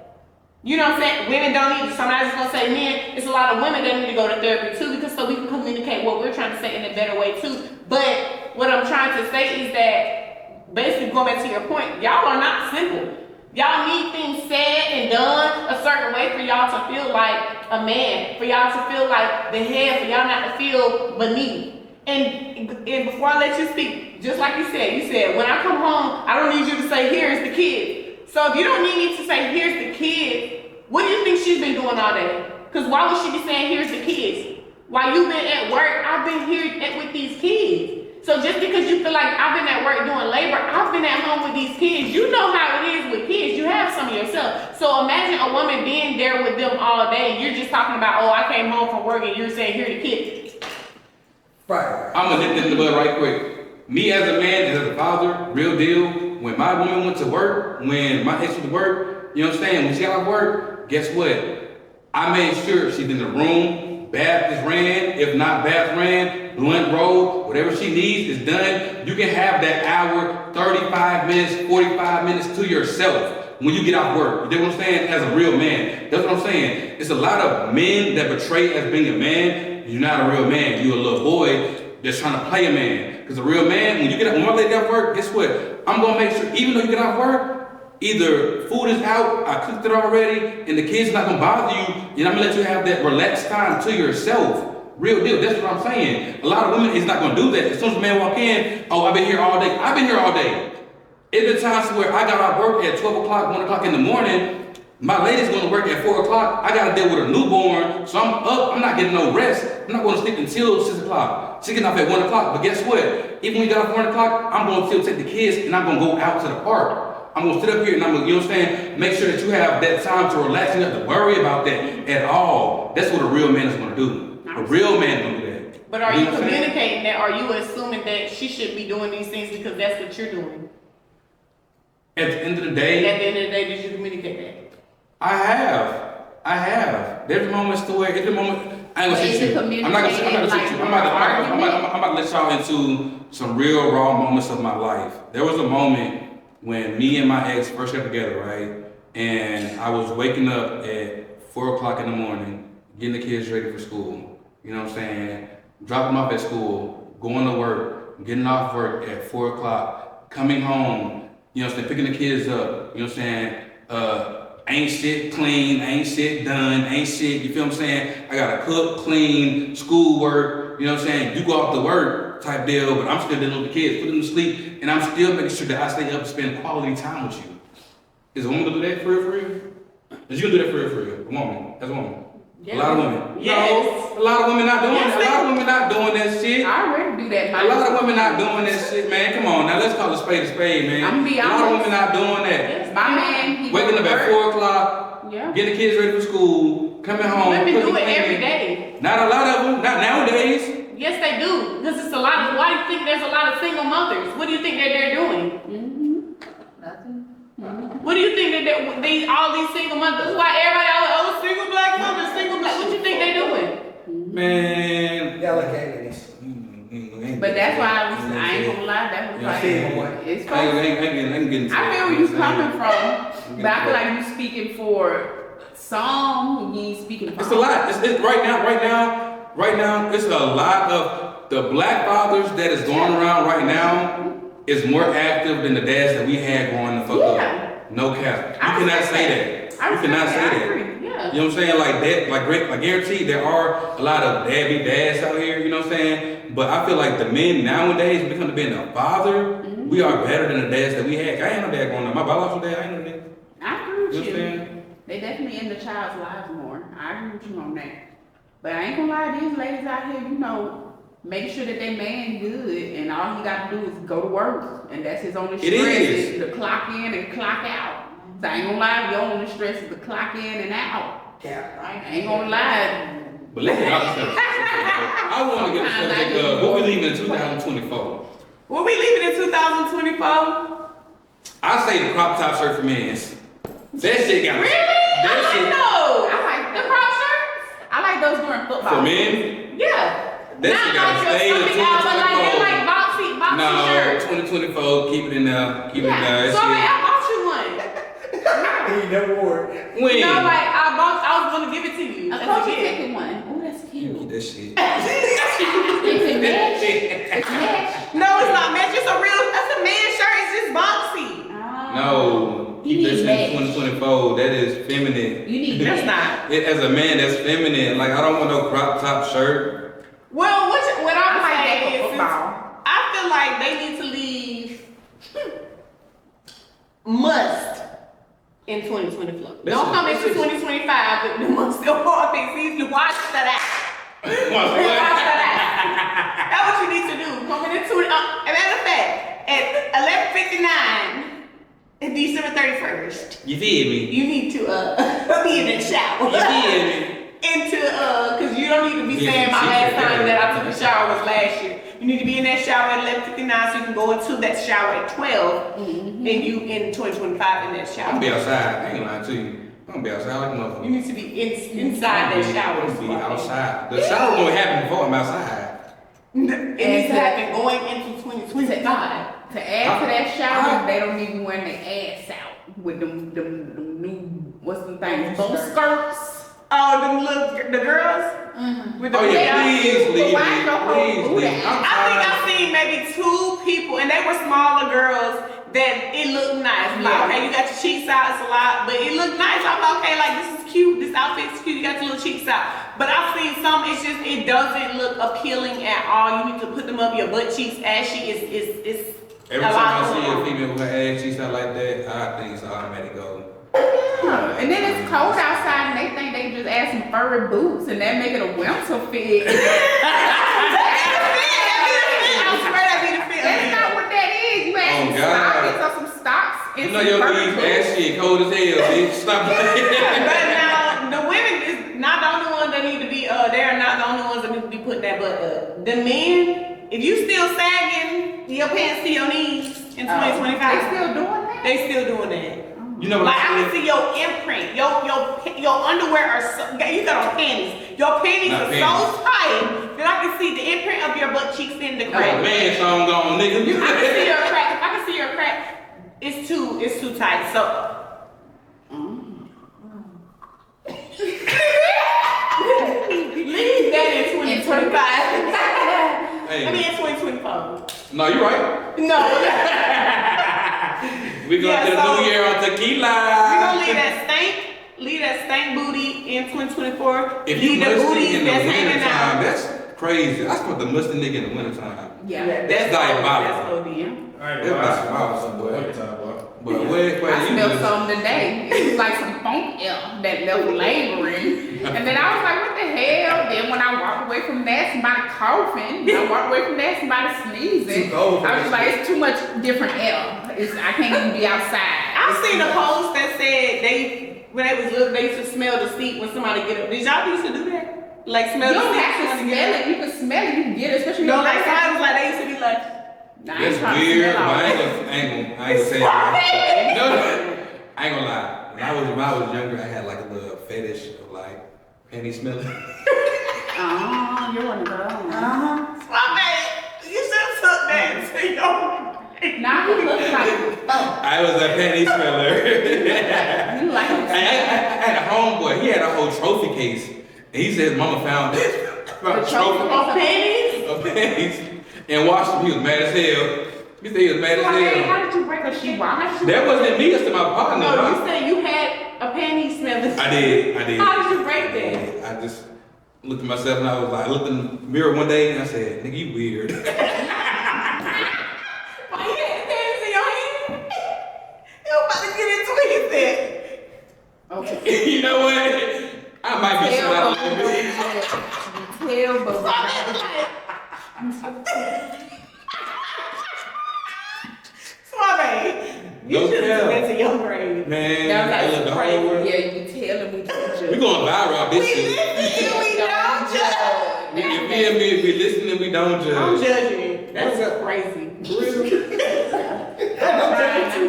You know what I'm saying? Women don't need to, somebody's gonna say men, it's a lot of women that need to go to therapy too, because so we can communicate what we're trying to say in a better way too. But what I'm trying to say is that, basically going back to your point, y'all are not simple. Y'all need things said and done a certain way for y'all to feel like a man, for y'all to feel like the head, for y'all not to feel beneath. And before I let you speak, just like you said, when I come home, I don't need you to say, here's the kid. So if you don't need me to say, here's the kid, what do you think she's been doing all day? Because why would she be saying, here's the kids? While you've been at work, I've been here with these kids. So just because you feel like I've been at work doing labor, I've been at home with these kids. You know how it is with kids. You have some of yourself. So imagine a woman being there with them all day. You're just talking about, oh, I came home from work, and you're saying, here the kids.
Right.
I'm gonna nip this in the bud right quick. Me as a man, as a father, real deal, when my woman went to work, when my ex went to work, you know what I'm saying? When she got off work, guess what? I made sure she's in the room, bath is ran, if not bath ran, blunt roll, whatever she needs is done. You can have that hour, 35 minutes, 45 minutes to yourself when you get off work. You know what I'm saying? As a real man. That's what I'm saying. It's a lot of men that betray as being a man. You're not a real man. You're a little boy that's trying to play a man. Because a real man, when my lady off work, guess what? I'm gonna make sure, even though you get off work, either food is out, I cooked it already, and the kids not gonna bother you, and I'm gonna let you have that relaxed time to yourself. Real deal, that's what I'm saying. A lot of women is not gonna do that. As soon as a man walk in, oh, I've been here all day. I've been here all day. It's been times where I got off work at 12 o'clock, 1 o'clock in the morning. My lady's going to work at 4 o'clock. I got to deal with a newborn, so I'm up. I'm not getting no rest. I'm not going to sleep until 6 o'clock. She getting off at 1 o'clock, but guess what? Even when you get off at 1 o'clock, I'm going to still take the kids and I'm going to go out to the park. I'm going to sit up here and I'm going to, you know what I'm saying, make sure that you have that time to relax. You don't have to worry about that at all. That's what a real man is going to do. A real man is going to do that.
But are you communicating that? Are you assuming that she should be doing these things because that's what you're doing?
At the end of the day,
did you communicate that?
I have. There's moments to where, I ain't gonna sit you. I'm not gonna sit you. I'm about to let y'all into some real raw moments of my life. There was a moment when me and my ex first got together, right? And I was waking up at 4 o'clock in the morning, getting the kids ready for school. You know what I'm saying? Dropping them off at school, going to work, getting off work at 4 o'clock, coming home, you know what I'm saying, picking the kids up, you know what I'm saying? Ain't shit clean, ain't shit done, ain't shit, you feel what I'm saying? I gotta cook, clean, schoolwork, you know You know what I'm saying? You go off to work type deal, but I'm still dealing with the kids, put them to sleep, and I'm still making sure that I stay up and spend quality time with you. Is a woman gonna do that for real? Is you gonna do that for real? A woman, as a woman.
Yeah.
A lot of women.
Yes.
No, a lot of women not doing
Yes,
it. A lot of women not doing that shit.
I already do that.
A lot of women not doing that shit, man. Come on, now let's call a spade, man.
I'ma be
a lot of
honest.
women not doing that.
My man, he
Waking
go
up
to
at
work.
4:00,
Yeah.
getting the kids ready for school, coming home.
Women do
cooking,
it every
cleaning.
day.
Not a lot of them, not nowadays.
Yes, they do. Because it's a lot of, why do you think there's a lot of single mothers? What do you think that they're doing?
Nothing.
What do you think that they all these single mothers? Why everybody always, oh, single black woman, single black. What you think they're doing?
Man.
Y'all look at this.
But that's why I ain't gonna lie. That was
Yeah,
like,
see,
it's
I ain't getting
I feel where you coming from, but I feel like you speaking for some. You ain't speaking for.
It's a lot. It's right now, it's a lot of the black fathers that is going around right now is more active than the dads that we had growing the fuck
Yeah.
up. No cap.
I
You cannot
respect
say
that.
that.
I
You cannot
respect
say
that. I
that.
agree.
Yeah.
You know what I'm saying? Like that, like guaranteed there are a lot of deadbeat dads out here, you know what I'm saying? But I feel like the men nowadays, when it comes to being a father, we are better than the dads that we had. I ain't no dad growing up. My biological dad, I ain't no dad.
I agree
You know
with
what I'm
you.
saying?
They definitely in the child's lives more. I agree with you on that. But I ain't gonna lie, these ladies out here, you know, make sure that their man good, and all he got to do is go to work, and that's his only stress
is.
to clock in and clock out. So I ain't gonna lie, your only stress is to clock in and out.
Yeah.
I ain't gonna lie.
But let's get off the subject. I want to get the subject of what we leaving in 2024.
Will we leaving in 2024?
I say the crop top shirt for men. That shit got
Really?
That
I
shit
like those.
I like
The
those.
crop shirts?
I like those during football.
for men.
Yeah.
That
Not
shit gotta
like your
stay in
stomach out, but like they're
2024.
like boxy
No,
shirts.
2024. Keep it in there. Keep it in there.
Yeah.
That
So I mean,
shit.
I bought you one.
He never wore it.
When?
No, like I was gonna give it to you.
A
as
coach
a kid.
taking one. Oh, that's cute.
That shit.
It's a match. It's a match.
No, it's not match. It's a real. That's a man shirt. It's just boxy.
No.
You
Keep that
need
shit
match.
in 2024. That is feminine.
You need
That's
match.
not.
As a man, that's feminine. Like I don't want no crop top shirt.
Well, what
I
I'm
like that
saying
for
is,
football.
I feel like they need to leave must in 2024. Don't come into 2025 with the must still things. See if you watch that out. Watch that out. That's what you need to do. Coming into it. As a matter of fact, at 11:59, December 31st,
You feel me?
you need to be in the shower.
You feel me?
Cause you don't need to be
Yeah,
saying my
she
last
said
time
that.
that I took a shower was last year. You need to be in that shower at 11:59 so you can go into that shower at 12 and you in 2025 in that
I'm
shower.
gonna be outside. I ain't lying to you. I'm gonna be outside like a motherfucker.
You need to be inside that shower.
I'm gonna be outside. The shower gonna happen before I'm outside.
It needs to happen going into 2025.
To add to that shower, they don't need me wearing their ass out with them new, what's them things, bow skirts.
Oh, the girls? With the
Oh yeah, please
But
leave
why
me.
your whole
Please
booty
leave me.
out?
I'm
I think
tired.
I've seen maybe 2 people, and they were smaller girls, that it looked nice. Like,
Yeah.
okay, you got your cheeks out, it's a lot, but it looked nice. I'm like, okay, like, this is cute, this outfit's cute, you got your little cheeks out. But I've seen some, it's just, it doesn't look appealing at all. You need to put them up your butt cheeks, ashy, it's
Every
a
time I
lot
see
going
a
on.
female with her ass cheeks out like that, I think it's automatic go.
Yeah. And then it's cold outside and they think they just add some furry boots and that make it a winter fit.
I swear that be the fit.
That's not what that is. You add
Oh,
some
God.
stockings or some stocks and
You know
some
your
furry
knees
boots.
ashy and cold as hell, bitch. Stop playing.
But now, the women is not the only ones that need to be, they're not the only ones that need to be putting that butt up. The men, if you still sagging your pants to your knees in 2025,
They still doing that?
they still doing that.
You know what
Like I
I'm
can
saying?
see your imprint, your underwear are so, you got on panties. Your panties
Not
are
panties.
so tight that I can see the imprint of your butt cheeks in the
Oh,
crack.
man, song gone, nigga.
I can see your crack. If I can see your crack, it's too tight. So leave that in 2025.
Hey.
I mean in 2024.
No, you right.
No,
We gonna
Yeah,
get
so-
a new year on tequila.
we gonna leave that stank booty in 2024.
If you
leave the
musty
booties
in the
that's
winter
hanging
time,
out.
that's crazy. I smelled the musty nigga in the wintertime.
Yeah.
That's diabolical.
That's OD.
I ain't gonna lie, I smell some boy.
But where
I
you
smelled
just-
something today. It was like some funk air that left lingering. And then I was like, what the hell? Then when I walked away from that, somebody coughing. I walked away from that, somebody sneezing.
Too cold for
I was
this
like, it's too much different air. I can't even be outside.
I've seen a post that said when they was little, they used to smell the seat when somebody get up. Did y'all used to do that? Like smell
You
the
don't
seat
have to
when somebody
smell
get
it. You can smell it. You can get it, especially
up? No,
if
like
you
somebody was like, they used to be like,
Nah, I ain't
That's
trying to
weird,
smell
but I
all
ain't
that.
gonna say it. No, I ain't gonna lie. When I was younger, I had like a little fetish of like penny smelling.
Oh, you're one of those.
my man, you should have took that to your.
Now he looks like, oh,
I was a penny smeller.
you like
I had a homeboy. He had a whole trophy case, and he said his mama found this trophy
Of pennies?
of pennies and washed him. He was mad as hell. He said he was mad as
Hey,
hell.
how did you break her? She washed?
That wasn't me. That's to my partner.
No, you said you had a panty smelling.
I did.
How did you break that?
I just looked at myself and I was like, I looked in the mirror one day and I said, nigga, you weird.
Why you had the panties in your hand? You about to get into it, he said.
Okay.
You know what? I might be shut out a little bit.
Suave, you
No
should have
cap.
went to your grave.
Man,
That was
I
like
looked the
crazy.
whole world.
Yeah, you tell him we don't
We going viral this
We
shit.
listen, we don't judge.
You feel me? If we listening, we don't
I'm
judge.
judging. That's crazy.
I'm trying to do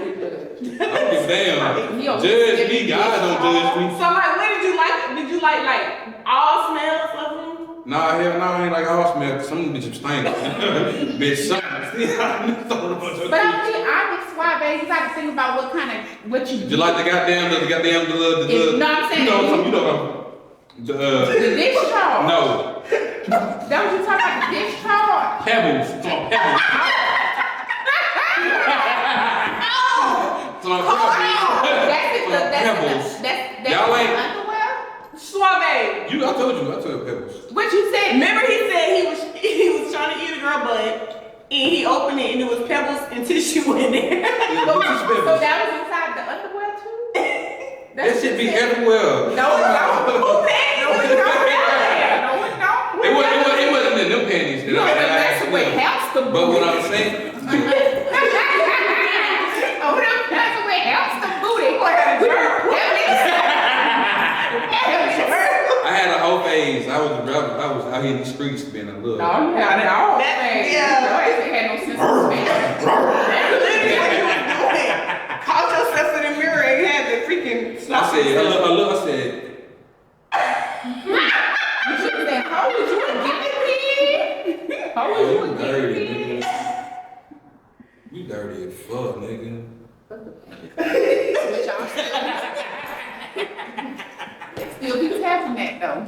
I don't give a damn.
He don't
Judge
give
me,
me
God don't judge me.
So like, what did you like? Did you like all smells of them?
Nah, hell no, I ain't like all smell. Some of them bitches stink. Bitch, some.
But I'm being honest, why, baby? You got to think about what you
You like the goddamn,
If- no, I'm saying-
you know
the discharge.
no,
That what you talking about, the discharge?
pebbles. Come on, pebbles. Come on, pebbles.
That's it.
Pebbles.
That's
Y'all ain't-
underwear.
Suave.
I told you pebbles.
What you said?
Remember he said he was trying to eat a girl butt and he opened it and it was pebbles and tissue in there.
So
Which is pebbles.
that was inside the underwear too?
That should be everywhere.
No, it don't.
Who paid?
No, it don't. No, it don't.
It wasn't in them panties.
No, but that's what helps the booty.
But what I'm saying,
Oh, that's what helps the booty.
I had a whole phase. I was out here in the streets being a little.
No, you had it all.
That-
Yeah.
yeah.
No, it had no sense of smell.
That's literally what you was doing. Caught yourself in the mirror and had the freaking
I
slap.
said, I said,
You should have said, how was you a guinea pig? How was you a
you
guinea
dirty,
pig?
nigga. You dirty as fuck, nigga.
Which y'all still be tapping that though.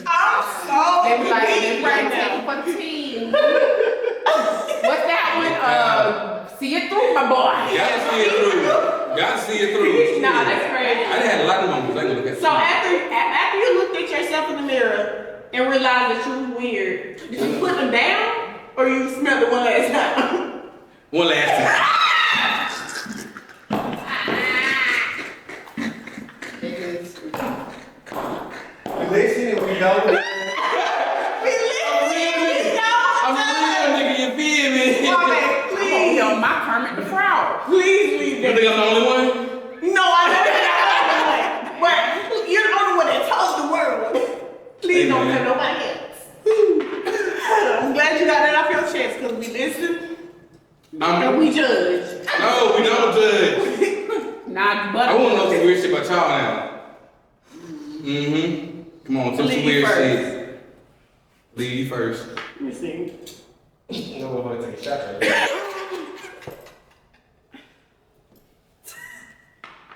I'm so
They be like,
weak
they
right
right
now.
for the team. What's that one? See it through, my boy.
Gotta see it through. Gotta see it through.
Nah, that's crazy.
I done had a lot of moments. I can look at
So after you looked at yourself in the mirror and realized that you was weird, did you put them down or you smelled it one last time?
one last time.
We listen and we don't.
We literally
I'm a real nigga, you feel me?
Woman,
Oh,
please,
yo, my Kermit the Frog.
please leave
You
that.
think I'm the only one?
No, I know you're not. But you're the only one that told the world. Please don't
Amen.
tell nobody else. I'm glad you got that off your chest because we listen and we judge.
No, we don't judge.
Nah, but
I want to know some weird shit about y'all now. Mm-hmm. Come on, tell some
Leave
weird
first.
shit. Leave you first.
Let me see.
No one want to take a shot at it.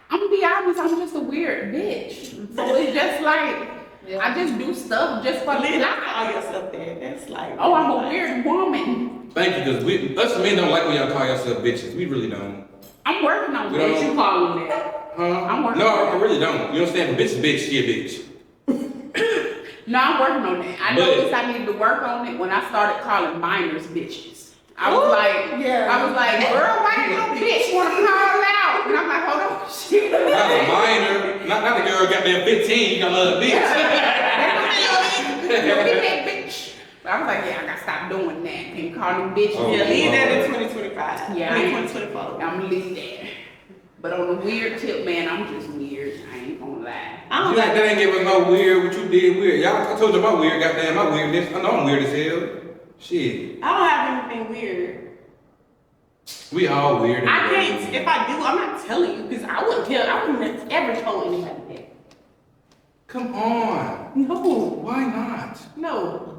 I'm gonna be honest, I'm just a weird bitch. So it's just like, I just do stuff just for the
Leave
life.
call yourself that. That's like.
Oh, I'm a weird woman.
Thank you, because us men don't like when y'all call yourself bitches. We really don't.
I'm working on
We
that.
don't-
You call them that.
Huh?
I'm working
No,
on
I really don't. You understand? Bitch is bitch. She a bitch.
No, I'm working on that. I
But-
noticed I needed to work on it when I started calling minors bitches. I was
Ooh,
like,
yeah.
I was like, girl, why you little bitch wanna call out? And I'm like, hold on, shit.
Not a minor, not the girl got there 15, you got another bitch.
That bitch. But I was like, yeah, I gotta stop doing that. Can't call them bitches.
Oh,
Yeah, leave that in 2025.
Yeah,
I mean
I ain't-
2024.
I'm gonna leave that. But on the weird tip, man, I'm just weird. I ain't gonna lie.
I don't
You
like
that ain't give us no weird, what you did weird. Y'all, I told you my weird, goddamn, my weirdness. I know I'm weird as hell. Shit.
I don't have anything weird.
We all weird. in
I
the
can't.
world.
If I do, I'm not telling you because I wouldn't have ever told anybody
Come on.
that. No,
Why not?
no.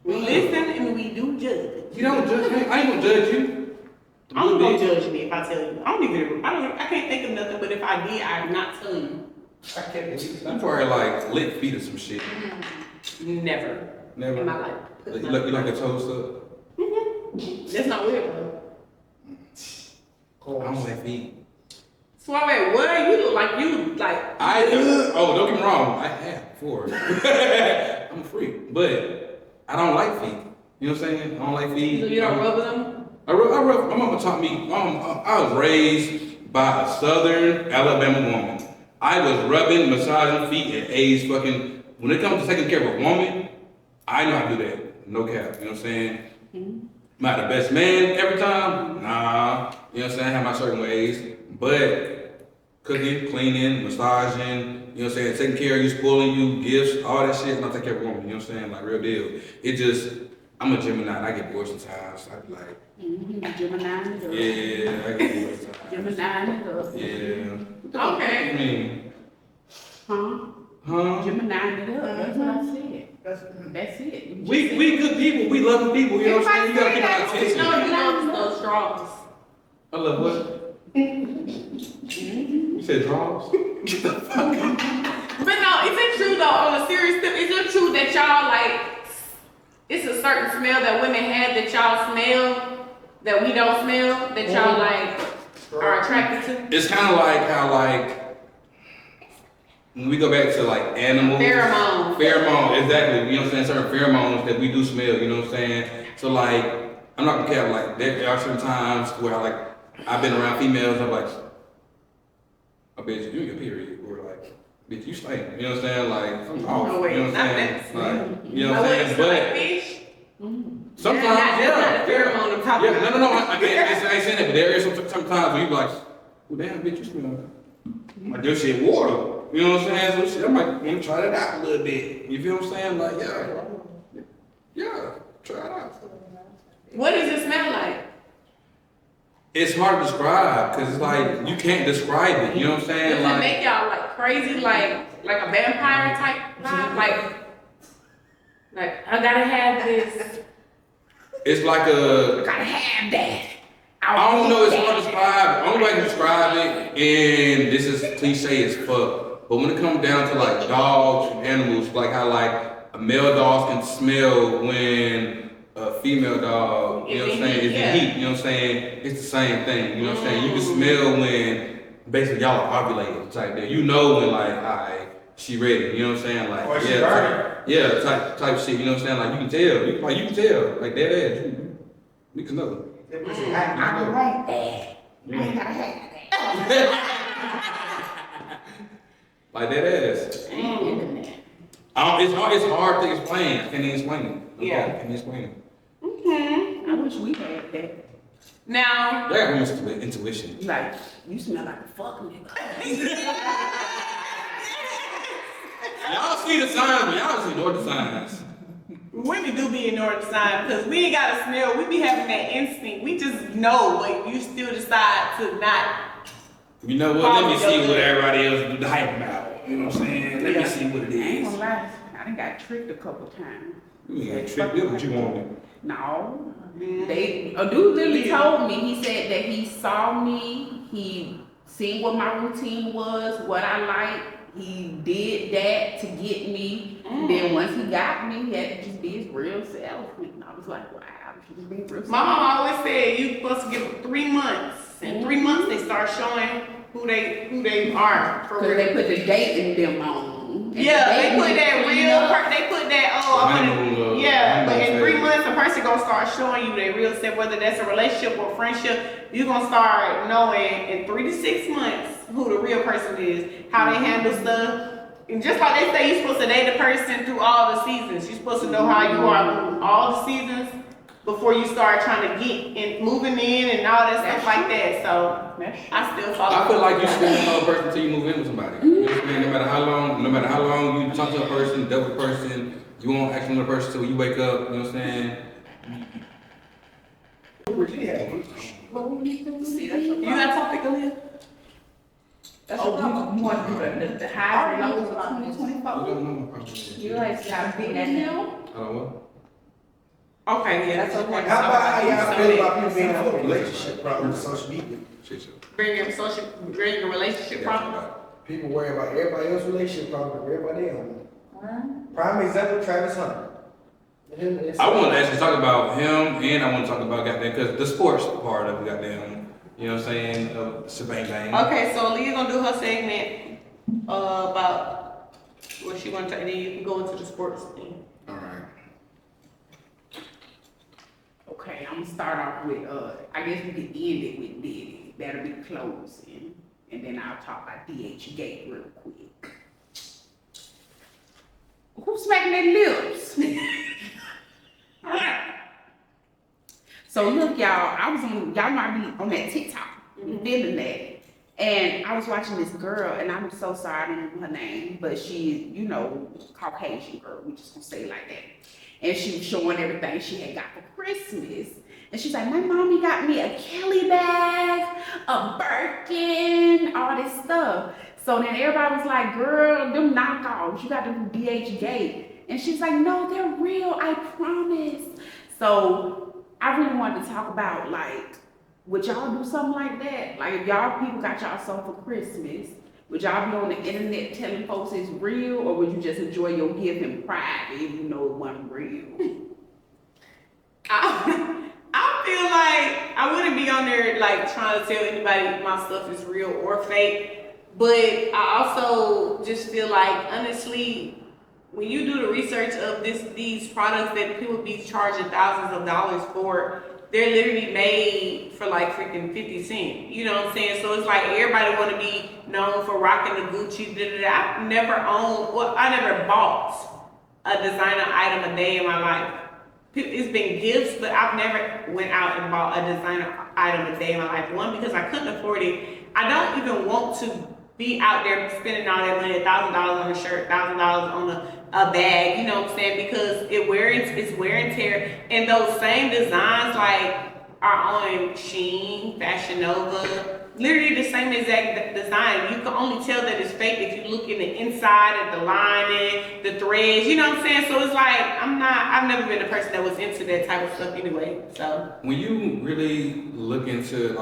We listen and we do judge.
You don't judge me. I ain't gonna judge you.
I'm not gonna judge me if I tell you. I can't think of nothing. But if I did, I'm not telling you.
I can't believe
You
that.
probably like lick feet or some shit.
Never.
Never.
In my life.
You like a toast up?
That's not weird though.
I don't like feet.
Suave, what? You look like you like.
Don't get me wrong. I have before. I'm a freak, but I don't like feet. You know what I'm saying? I don't like feet.
You don't rub them.
I rub. My mama taught me. I was raised by a Southern Alabama woman. I was rubbing, massaging feet at age fucking. When it comes to taking care of a woman, I know how to do that. No cap. You know what I'm saying? Am I the best man every time? Nah. You know what I'm saying? I have my certain ways, but cooking, cleaning, massaging. You know what I'm saying? Taking care of you, spoiling you, gifts, all that shit. And I take care of a woman. You know what I'm saying? Like real deal. It just. I'm a Gemini. And I get bored sometimes. I be like.
Gemini it up.
Yeah, I get bored sometimes.
Gemini it up.
Yeah.
Okay.
I mean,
Huh? Gemini it up. That's what I said.
That's
That's it.
we good people. We loving people. You know what I'm saying? You gotta keep our attention.
No, you love those straws.
I love what? You said draws?
But no, is it true though? On a serious tip, is it true that y'all like? It's a certain smell that women have that y'all smell that we don't smell that y'all like are attracted to.
It's kind of like how when we go back to like animals. Pheromone, exactly. You know what I'm saying? Certain pheromones that we do smell. You know what I'm saying? So like, I'm not gonna care. Like there are certain times where I've been around females. I'm like, oh bitch, you your period, or like, bitch, you stink. You know what I'm saying? Like, I'm off.
No, wait,
you know what
not
I'm saying?
that.
Like, you know what I'm saying? But
fish.
sometimes,
That's not the
yeah.
pheromone I'm talking
Yeah,
about.
no. I ain't saying that, but there is sometimes when you be like, well, damn, bitch, you smell like this shit water. You know what I'm saying? So shit, I might want to try that out a little bit. You feel what I'm saying? Like, yeah, try it out.
What does it smell like?
It's hard to describe because it's like you can't describe it. You know what I'm
Does
saying?
it
Like,
make y'all like crazy, like a vampire type vibe? Like I gotta have this.
it's like a.
Gotta have that.
I don't know. It's hard to describe. The only way I can describe it, and this is cliche as fuck, but when it comes down to like dogs and animals, like how like a male dog can smell when a female dog, you know what I'm saying, is in heat. You know what I'm saying? It's the same thing. You know what I'm saying? You can smell when basically y'all are ovulating type there. You know when like, alright, she ready. You know what I'm saying? Like,
Or she
yeah,
burning.
yeah, type shit. You know what I'm saying? Like you can tell. You can tell. Like that ass. You can know.
That pussy hot.
I don't want that. I ain't gotta have that.
Like that ass. It's hard to explain. I can't even explain it.
Yeah.
I can't even explain it.
I wish we had that.
Now,
That got more intuition.
Like, you smell like a fuck nigga.
Y'all see the signs, but y'all just ignore the signs.
women do be ignoring the sign because we ain't got to smell. We be having that instinct. We just know, but you still decide to not.
You know what? Let me see what everybody else do the hype about. You know what I'm saying? Let me see what it
I ain't
is.
gonna lie, I done got tricked a couple times.
You got tricked up what you wanted.
No. A dude literally told me, he said that he saw me, he seen what my routine was, what I liked, he did that to get me. Then once he got me, he had to just be his real self. And I was like, wow, you just be real self.
My mom always said you supposed to give them 3 months. In 3 months, they start showing who they are for
Because
real.
they put the date in them on.
Yeah, they put that real.
Up.
They put that. Oh, I
Honeymoon
want
love.
to. Yeah, but in
Honeymoon
3
phase.
months, a person gonna start showing you their real self, whether that's a relationship or friendship. You gonna start knowing in 3 to 6 months who the real person is, how they handle stuff. And just like they say, you're supposed to date the person through all the seasons. You're supposed to know how you are through all the seasons before you start trying to get and moving in and all that stuff like that. So I still follow.
I feel like you still don't know a person until you move in with somebody. You know what I mean? No matter how long you talk to a person, dealt with a person, you won't act on the person till you wake up. You know what I'm saying?
You got a topic, Aaliyah?
Oh, you want to do the high and lows of
I
2024?
don't know my problem.
You like got big that now?
I don't know.
Okay, yeah.
That's okay.
How about how y'all feel about people being in a relationship problem with social media?
Shit, show.
Bring your relationship problem.
People worry about everybody else's relationship problem, but everybody else. Prime example, Travis Hunter.
I want to actually talk about him, and I want to talk about goddamn, because the sports part of the goddamn, you know what I'm saying, shebang bang.
Okay, so Leah gonna do her segment about what she gonna tell, and then you can go into the sports thing.
All right.
Okay, I'm gonna start off with, I guess we could end it with Diddy. That'll be closing. And then I'll talk about DH Gate real quick. Who's smacking their lips? So look, y'all, y'all might be on that TikTok, feeling that. And I was watching this girl, and I'm so sorry, I don't remember her name, but she's, Caucasian girl, we just gonna say it like that. And she was showing everything she had got for Christmas. And she's like, my mommy got me a Kelly bag, a Birkin, all this stuff. So then everybody was like, girl, them knockoffs, you got them from DH Gate. And she's like, no, they're real, I promise. So I really wanted to talk about, like, would y'all do something like that? Like, if y'all people got y'all something for Christmas, would y'all be on the internet telling folks it's real, or would you just enjoy your gift in private if you know it wasn't real?
I feel like I wouldn't be on there like trying to tell anybody my stuff is real or fake, but I also just feel like honestly, when you do the research of these products that people be charging thousands of dollars for, they're literally made for like freaking 50 cents. You know what I'm saying? So it's like everybody want to be known for rocking the Gucci. I've never owned, well, I never bought a designer item a day in my life. It's been gifts, but I've never went out and bought a designer item a day in my life. One, because I couldn't afford it. I don't even want to be out there spending all that money, $1,000 on a shirt, $1,000 on a bag, you know what I'm saying? Because it's wear and tear. And those same designs like are on Shein, Fashion Nova, literally the same exact design. You can only tell that it's fake if you look in the inside of the lining, the threads, you know what I'm saying? So it's like, I've never been a person that was into that type of stuff anyway, so.
When you really look into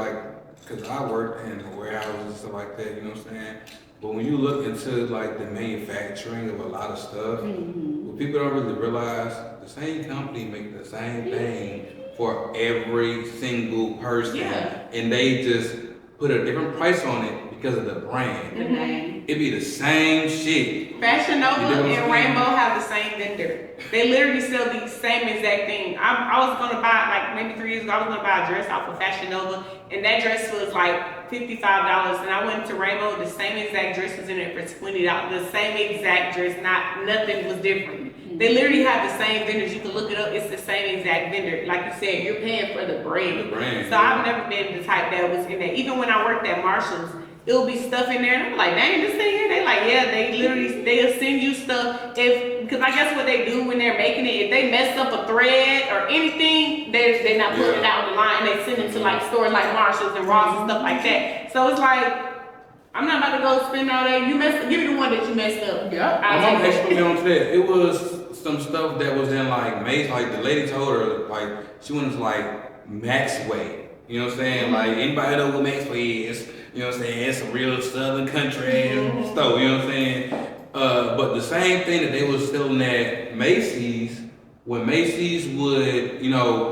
because I work in warehouses and stuff like that, you know what I'm saying? But when you look into like the manufacturing of a lot of stuff, what people don't really realize, the same company make the same thing for every single person.
Yeah.
And they just put a different price on it because of the brand.
The name.
It be the same shit.
Fashion Nova
You know what I'm
and
saying?
Rainbow have the same vendor. They literally sell the same exact thing. I was gonna buy, like maybe 3 years ago, I was gonna buy a dress off of Fashion Nova, and that dress was like $55. And I went to Rainbow, the same exact dress was in it for $20. The same exact dress, nothing was different. They literally have the same vendors. You can look it up. It's the same exact vendor. Like you said, you're paying for the brand.
The brand,
So
yeah.
I've never been the type that was in there. Even when I worked at Marshall's, it'll be stuff in there, and I'm like, dang, this thing here. They like, yeah, they'll send you stuff because I guess what they do when they're making it, if they mess up a thread or anything, they're not putting it out on the line. They send it to like stores like Marshall's and Ross and stuff like that. So it's like, I'm not about to go spend all that. Give me the one that you messed up.
Yep.
My mom actually put me on to that. It was some stuff that was in like Mace, like the lady told her, like she wanted to like Maxway. You know what I'm saying? Like anybody know what Maxway is? You know what I'm saying? It's a real southern country stuff, you know what I'm saying? But the same thing that they was selling at Macy's, when Macy's would,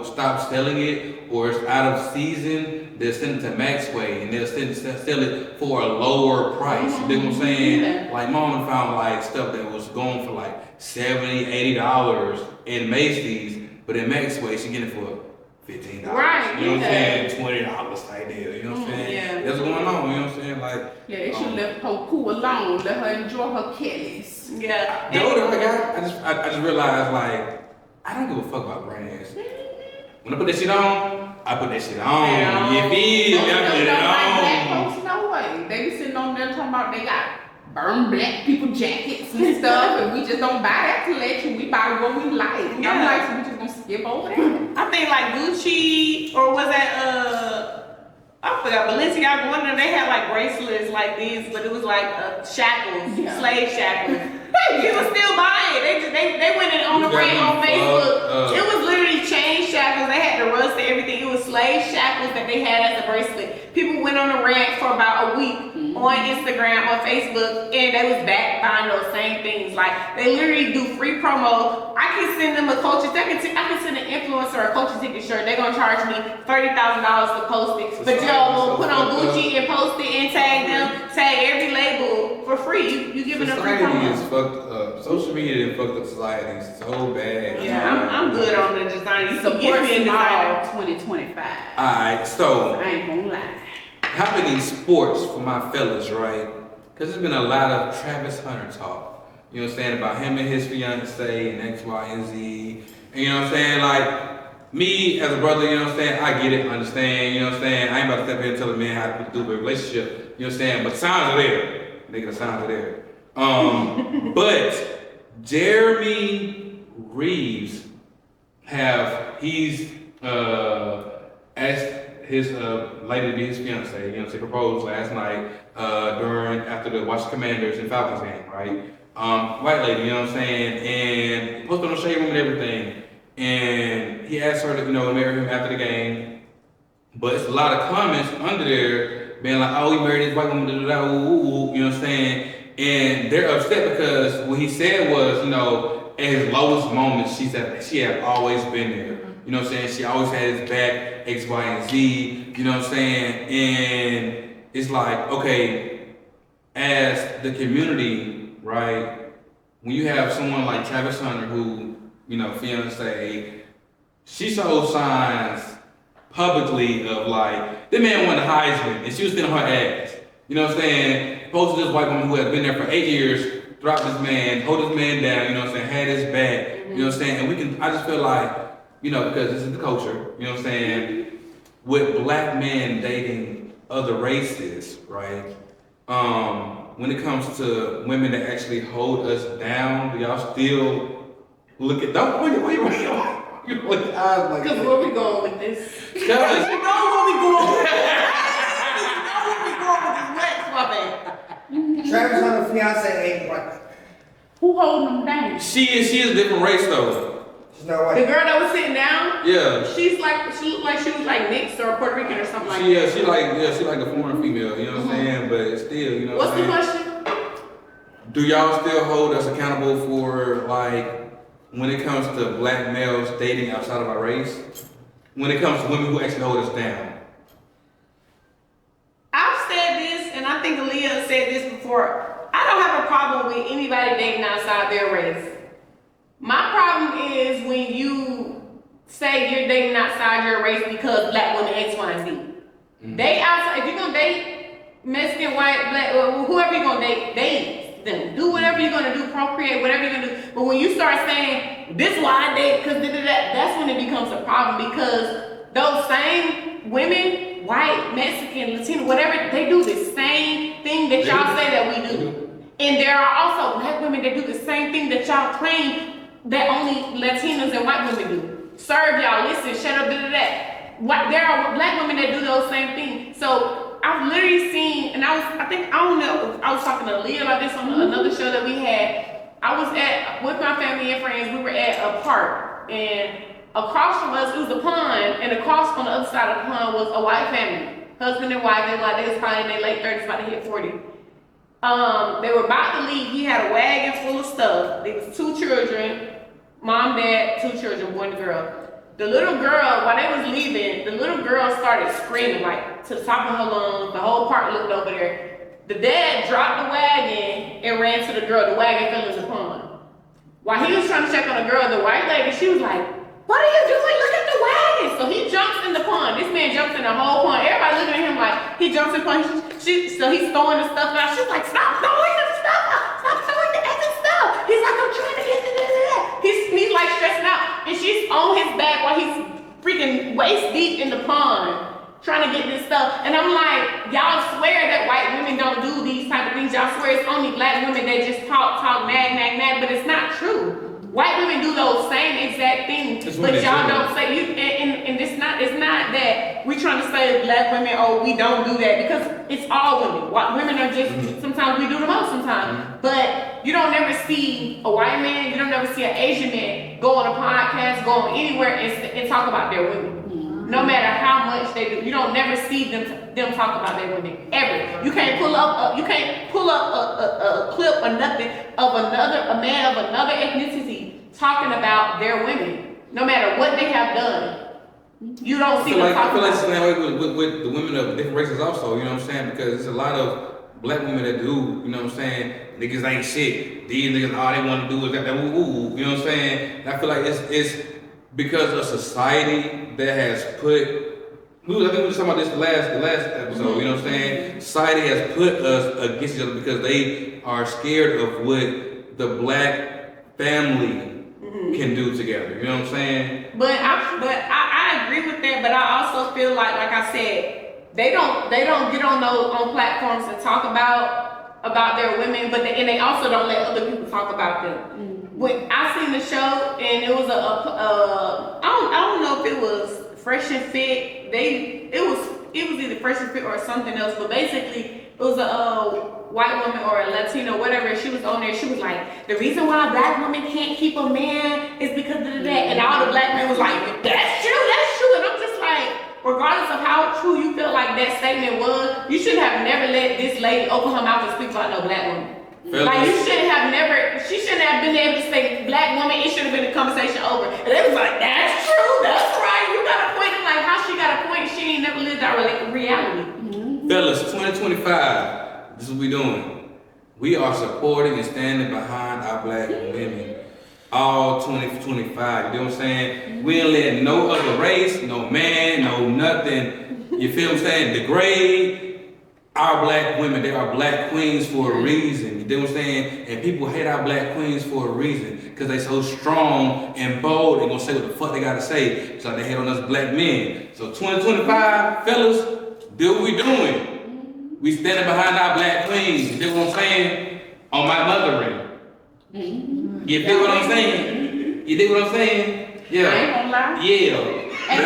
stop selling it, or it's out of season, they'll send it to Maxway and they'll sell it for a lower price. You know what I'm saying?
Yeah.
Like mom found like stuff that was going for like $70, $80 in Macy's, but in Maxway she get it for $15.
Right,
You know what I'm
yeah.
saying? $20 type deal. You know what I'm saying?
yeah.
That's what's going on. You know what I'm saying? Like
Yeah, they should let Poku alone. Let her enjoy her Kellys.
Yeah.
the older I got, I just realized like I don't give a fuck about brands. When I put that shit on, I put that shit on.
Yeah.
You feel me? I put it
Black
on.
folks, no way. They be sitting on there talking about they got burn black people jackets and stuff, and we just don't buy that collection. We buy what we like. I'm
Yeah.
like, so we just gonna skip over that.
I think like Gucci or was that I forgot Balenciaga. One of them they had like bracelets like these, but it was like shackles,
Yeah.
slave shackles. People still buy it. They went in on the
You got
rant
me
on Facebook.
fucked up.
It was literally chain shackles. They had the rust and everything. It was slave shackles that they had as a bracelet. People went on a rant for about a week on Instagram, on Facebook, and they was back buying those same things. Like they literally do free promo. I can send them a culture. I can send an influencer a culture ticket shirt. They're gonna charge me $30,000 to post it. But y'all will put on Gucci and post it and tag them, tag every label for free. You giving them free
Society is
promo.
fucked up. Social media done fucked up society so bad.
Yeah, I'm good on the design. You
Support
support me a designer.
small 2025.
Alright, so
I ain't gonna lie.
happening sports for my fellas, right? Because there's been a lot of Travis Hunter talk. You know what I'm saying? About him and his fiance and X, Y, and Z. And you know what I'm saying? Like, me as a brother, you know what I'm saying? I get it, understand, you know what I'm saying? I ain't about to step here and tell a man how to do a relationship, you know what I'm saying? But signs are there. Nigga, the signs are there. But Jeremy Reeves he's asked his lady to be his fiance, you know what I'm saying, proposed last night after the Washington Commanders and Falcons game, right? White lady, you know what I'm saying, and posted on the shade room and everything, and he asked her to, you know, marry him after the game, but it's a lot of comments under there being like, oh, he married his white woman, you know what I'm saying, and they're upset because what he said was, you know, at his lowest moments, she said she had always been there. You know what I'm saying? She always had his back, X, Y, and Z. You know what I'm saying? And it's like, okay, as the community, right? When you have someone like Travis Hunter, who, you know, fiance, she showed signs publicly of like, the man won the Heisman, and she was sitting on her ass. You know what I'm saying? Posted this white woman who has been there for 8 years, dropped this man, hold this man down, you know what I'm saying, had his back, you know what I'm saying? And I just feel like, you know, because this is the culture, you know what I'm saying, with black men dating other races, right? When it comes to women that actually hold us down, do y'all still look at, you look at eyes like
Because where we going with this?
Because-
You know where we going with this. You know where we going with this next, my man.
Travis Hunter's fiance ain't white.
Who holding them down?
she is a different race though.
She's not
The
white.
girl that was sitting down,
Yeah.
she looked like she was like mixed or Puerto Rican or something like
She
that.
she like a foreign female, you know what I'm saying? But still, you know
What's
what
the
I'm saying?
question?
Do y'all still hold us accountable for like when it comes to black males dating outside of our race? When it comes to women who actually hold us down?
I've said this, and I think Aaliyah said this before. I don't have a problem with anybody dating outside their race. My problem is when you say you're dating outside your race because black women X, Y, and Z. Date outside. If you're gonna date Mexican, white, black, or whoever you're gonna date them. Do whatever you're gonna do, procreate, whatever you're gonna do. But when you start saying this is why I date, because that's when it becomes a problem. Because those same women, white, Mexican, Latino, whatever, they do the same thing that y'all say that we do. And there are also black women that do the same thing that y'all claim that only Latinos and white women do. Serve y'all, listen, shut up, there are black women that do those same things. So I've literally seen, and I was talking to Leah about this on another show that we had. I was with my family and friends, we were at a park, and across from us, it was a pond, and across on the other side of the pond was a white family. Husband and wife, they was probably in their late 30s, about to hit 40. They were about to leave. He had a wagon full of stuff. There was 2 children, mom, dad, 2 children, boy and girl.
The little girl, while they was leaving, the little girl started screaming like to the top of her lungs. The whole park looked over there. The dad dropped the wagon and ran to the girl. The wagon fell in the pond. While he was trying to check on the girl, the white lady, she was like, "What are you doing? Look at the wagon." So he jumps in the pond. This man jumps in the whole pond. Everybody looking at him like he jumps in the pond. So he's throwing the stuff out. She's like, "Stop throwing the stuff out. Stop throwing the extra stuff." He's like, "I'm trying to get to that." He's like stressing out. And she's on his back while he's freaking waist deep in the pond trying to get this stuff. And I'm like, y'all swear that white women don't do these type of things. Y'all swear it's only black women that just talk, nag, but it's not true. White women do those same exact things, but y'all don't say you. And it's not that we trying to say black women, oh, we don't do that, because it's all women. Women are just sometimes we do the most sometimes, but you don't never see a white man, you don't never see an Asian man go on a podcast, go on anywhere and talk about their women. No matter how much they do, you don't never see them talk about their women ever. You can't pull up a clip or nothing of a man of another ethnicity talking about their women, no matter what they have done. You don't see them talking about.
I feel like it's the same way with the women of different races also. You know what I'm saying? Because there's a lot of black women that do. You know what I'm saying? Niggas ain't shit. These niggas, all they want to do is that woo woo. You know what I'm saying? And I feel like it's because of society that has put, I think we were talking about this the last episode, you know what I'm saying? Society has put us against each other because they are scared of what the black family can do together, you know what I'm saying?
But I agree with that, but I also feel like I said, they don't get on platforms and talk about their women, and they also don't let other people talk about them. When I seen the show, and it was I don't know if it was Fresh and Fit. It was either Fresh and Fit or something else, but basically it was a white woman or a Latino, whatever. She was on there. She was like, the reason why a black woman can't keep a man is because of that. And all the black men was like, that's true. And I'm just like, regardless of how true you feel like that statement was, you should have never let this lady open her mouth and speak about no black woman. Like she shouldn't have been able to say black woman. It should have been a conversation over. And they was like, that's true, that's right. You got a point. I'm like, how she got a point? She ain't never lived our reality.
Fellas, 2025, this is what we doing. We are supporting and standing behind our black women. All 2025, you know what I'm saying? We ain't letting no other race, no man, no nothing, you feel what I'm saying, degrade our black women. They are black queens for a reason, you know what I'm saying? And people hate our black queens for a reason, because they so strong and bold, they gonna say what the fuck they gotta say, so they hate on us black men. So 2025, fellas, do what we doing. We standing behind our black queens, you know what I'm saying? On my mothering. You dig what I'm saying? You dig what I'm saying? Yeah.
I ain't gonna lie.
Yeah.
And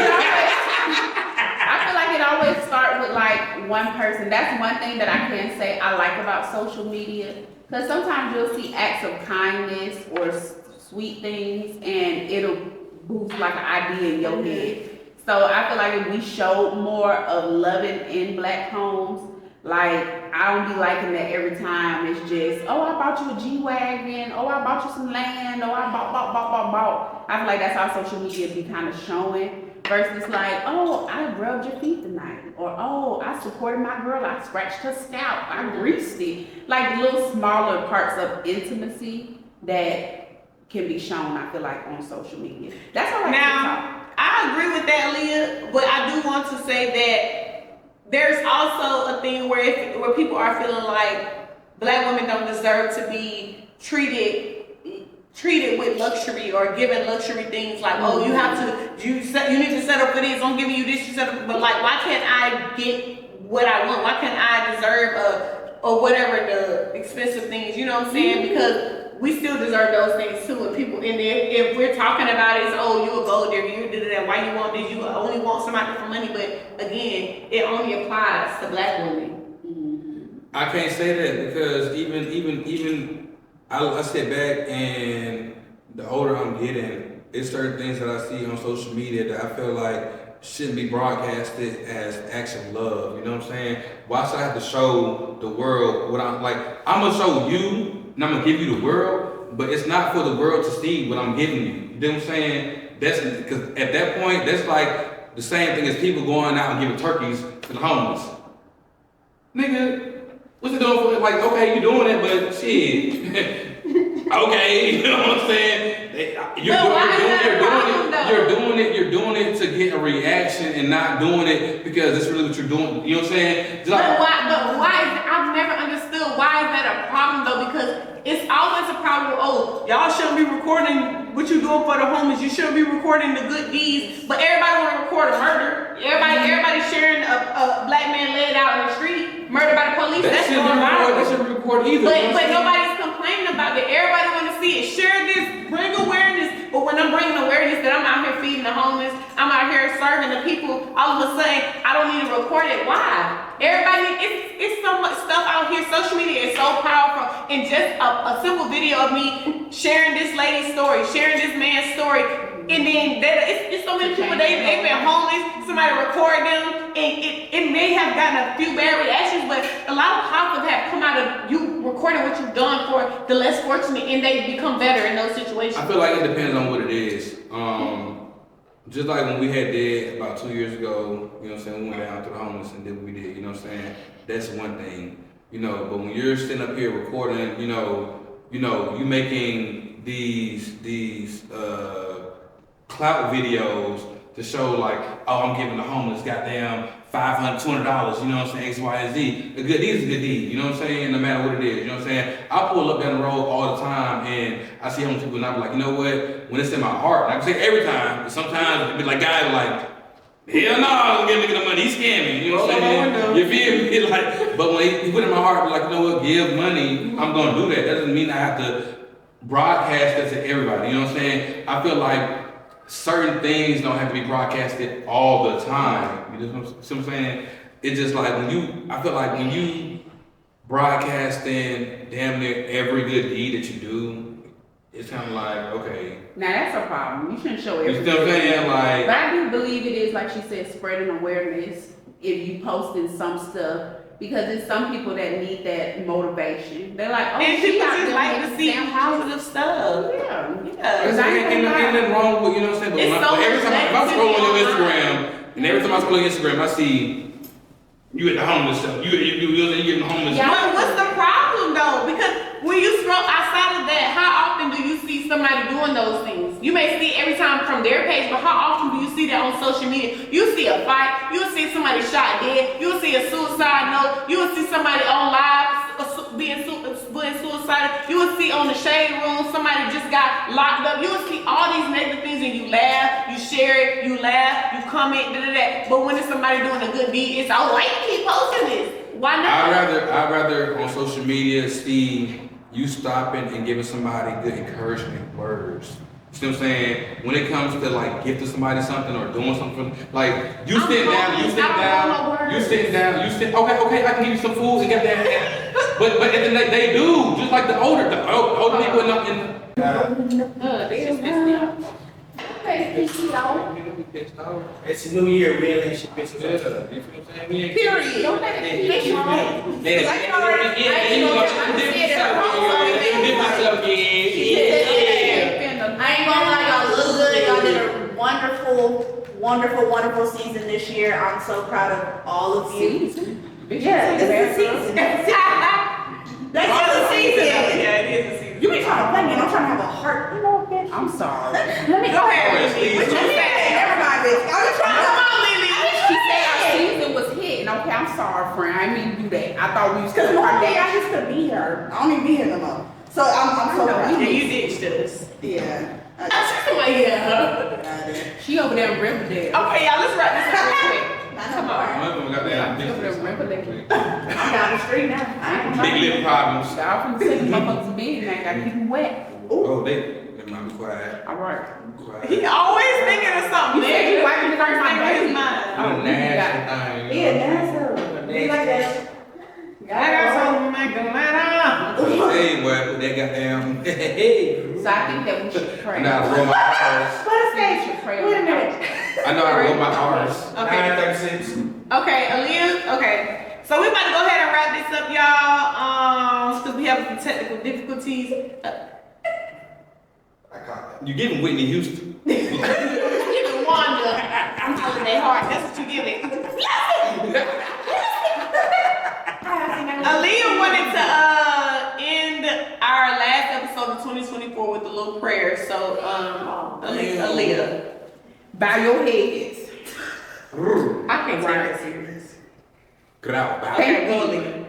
I feel like it always starts with like one person. That's one thing that I can say I like about social media. Because sometimes you'll see acts of kindness or sweet things, and it'll boost like an idea in your head. So I feel like if we showed more of loving in black homes, like, I don't be liking that every time it's just, oh, I bought you a G-Wagon, oh, I bought you some land, oh, I bought. I feel like that's how social media be kind of showing, versus like, oh, I rubbed your feet tonight, or oh, I supported my girl, I scratched her scalp, I greased it. Like little smaller parts of intimacy that can be shown, I feel like, on social media. That's all I
Now, I agree with that, Leah, but I do want to say that there's also a thing where people are feeling like black women don't deserve to be treated with luxury or given luxury things, like, oh, you need to settle for this, I'm giving you this, you settle, but like, why can't I get what I want? Why can't I deserve or whatever the expensive things, you know what I'm saying? Because we still deserve those things too. And people in there, if we're talking about it, it's, oh, you a gold digger, you did that, why you want this, you only want somebody for money. But again, it only applies to black women.
I can't say that, because even I sit back, and the older I'm getting, it's certain things that I see on social media that I feel like shouldn't be broadcasted as acts of love. You know what I'm saying? Why should I have to show the world what I'm like? I'm gonna show you, and I'm gonna give you the world, but it's not for the world to see what I'm giving you. You know what I'm saying? That's because at that point, that's like the same thing as people going out and giving turkeys to the homeless. Nigga, what's it doing for? Like, okay, you doing it, but shit. Okay, you know what I'm saying? You're doing it to get a reaction and not doing it because that's really what you're doing. You know what I'm saying? Just like,
But why? I've never understood why is that a problem though? Because it's always a problem. Oh, y'all shouldn't be recording what you doing for the homeless. You shouldn't be recording the good deeds. But everybody want to record a murder. Everybody sharing a black man laid out in the street, murdered by the police. That's going viral.
That shouldn't be recorded either.
But nobody's complaining about it. Everybody want to see it. Share this. Bring awareness. But when I'm bringing awareness that I'm out here feeding the homeless, I'm out here serving the people, all of a sudden I don't need to record it. Why? Everybody, it's so much stuff out here. Social media is so powerful. And just a simple video of me sharing this lady's story, sharing this man's story, and then it's so many people, they've been homeless, somebody record them, and it may have gotten a few bad reactions, but a lot of positive have come out of you recording what you've done for the less fortunate, and they become better in those situations.
I feel like it depends on what it is. Just like when we had Dead about 2 years ago, you know what I'm saying, we went down to the homeless and did what we did, you know what I'm saying? That's one thing, you know, but when you're sitting up here recording, you making these clout videos to show like, oh, I'm giving the homeless goddamn $500, $200, you know what I'm saying, X, Y, and Z. A good deed is a good deed, you know what I'm saying, no matter what it is, you know what I'm saying. I pull up down the road all the time and I see homeless people and I be like, you know what, when it's in my heart, and I can say every time, but sometimes it be like guys like, hell no, I'm gonna give nigga the money, he's scamming, you know what I'm saying? You feel me? Like, but when he put it in my heart, be like, you know what, give money, I'm gonna do that. That doesn't mean I have to broadcast that to everybody, you know what I'm saying? I feel like certain things don't have to be broadcasted all the time. You know what I'm saying? It's just like I feel like when you broadcasting damn near every good deed that you do, it's kind of like, okay.
Now that's a problem. You shouldn't show
You
everything.
know what I'm saying? Like,
But I do believe it is, like she said, spreading awareness if you posting some stuff. Because there's some people that need that motivation. They're like, oh,
And
she
people
out
just
there
like to
making
see
sandwiches.
positive stuff.
Yeah.
ain't nothing wrong with, you know what I'm saying? But,
It's so
every time if I
much
scroll on your
negativity
Instagram, and every time I scroll on your Instagram, I see you at the homeless stuff. You getting the homeless.
Yeah.
But what's the problem though? Because when you scroll outside of that, how often do you see somebody doing those things? You may see every time from their page, but how often do you see that on social media? You see a fight, you'll see somebody shot dead, you'll see a suicide note, you will see somebody on live being suicidal, you will see on the shade room somebody just got locked up. You will see all these negative things and you laugh, you share it, you laugh, you comment, But when it's somebody doing a good deed, it's all why you keep posting this? Why not?
I'd rather on social media see you stopping and giving somebody good encouragement words. You see what I'm saying? When it comes to like gifting somebody something or doing something, like you sitting down, okay, I can give you some food and get that. But then they do, just like the older people in the
It's a new year, man. That shit bitch.
Period. Don't let it be
I ain't gonna lie, y'all look good. Y'all did a wonderful season this year. I'm so proud of all of you. Yeah, it's a season. That's the season.
Yeah, it is a season.
You be trying to play me, and I'm trying to have a heart. You know, bitch.
I'm sorry.
Let me go ahead.
Lily. What you say?
Everybody, bitch. I'm just trying to.
Come on, Lily.
She said our season was hitting. Okay, I'm sorry, friend. I didn't mean to do that. I thought we was
Because
still
normally I used to be here. I don't even be here no more. So I'm so proud.
Yeah, you ditched us.
Yeah.
She over there in Riverdale.
Okay, y'all, let's wrap this up real quick.
Come on.
She over there in Riverdale.
I'm down the street now. I ain't
Big lip problems.
Y'all from the city, motherfuckers big, and I gotta keep them wet.
Oh, they might be quiet.
All right.
He always thinking of something.
You said you wiping it on my
First thing in his
baby.
mind.
Oh,
Nasty
Yeah, that's You like that?
I got something to make a matter.
Hey, boy, put that goddamn. Hey.
So I think that we should pray.
I know how to roll my R's.
Let
We should pray
Wait a
on
minute.
I know how to roll my R's.
Okay.
9:36.
Okay, Aaliyah. Okay. So we about to go ahead and wrap this up, y'all. Because we have some technical difficulties.
I caught that.
You giving Whitney Houston.
Giving Wanda holiday heart. That's what you give it.
Aaliyah wanted to end our last episode of 2024 with a little prayer. So, Aaliyah.
Bow your heads.
I can't take that serious.
Grau, bow.
Thank
Okay, go
you.
Aaliyah.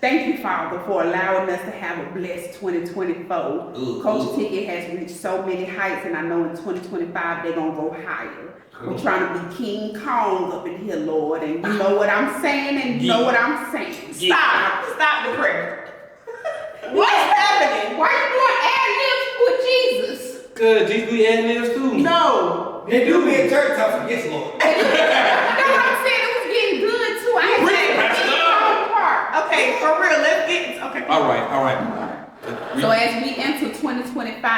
Thank you, Father, for allowing us to have a blessed 2024. Coach Ticket has reached so many heights, and I know in 2025 they're gonna go higher. We're trying to be King Kong up in here, Lord, and you know what I'm saying, and you know what I'm saying.
Stop the prayer. What's happening?
Why you doing ad-libs with Jesus?
Good, Jesus, we add libs too.
No.
They do me in church talking, yes, Lord.
That's what I'm saying. It was getting good too. I had to
Really,
take the
Pastor?
King Kong part.
Okay, for real, let's get okay.
All right.
So as we enter 2025, I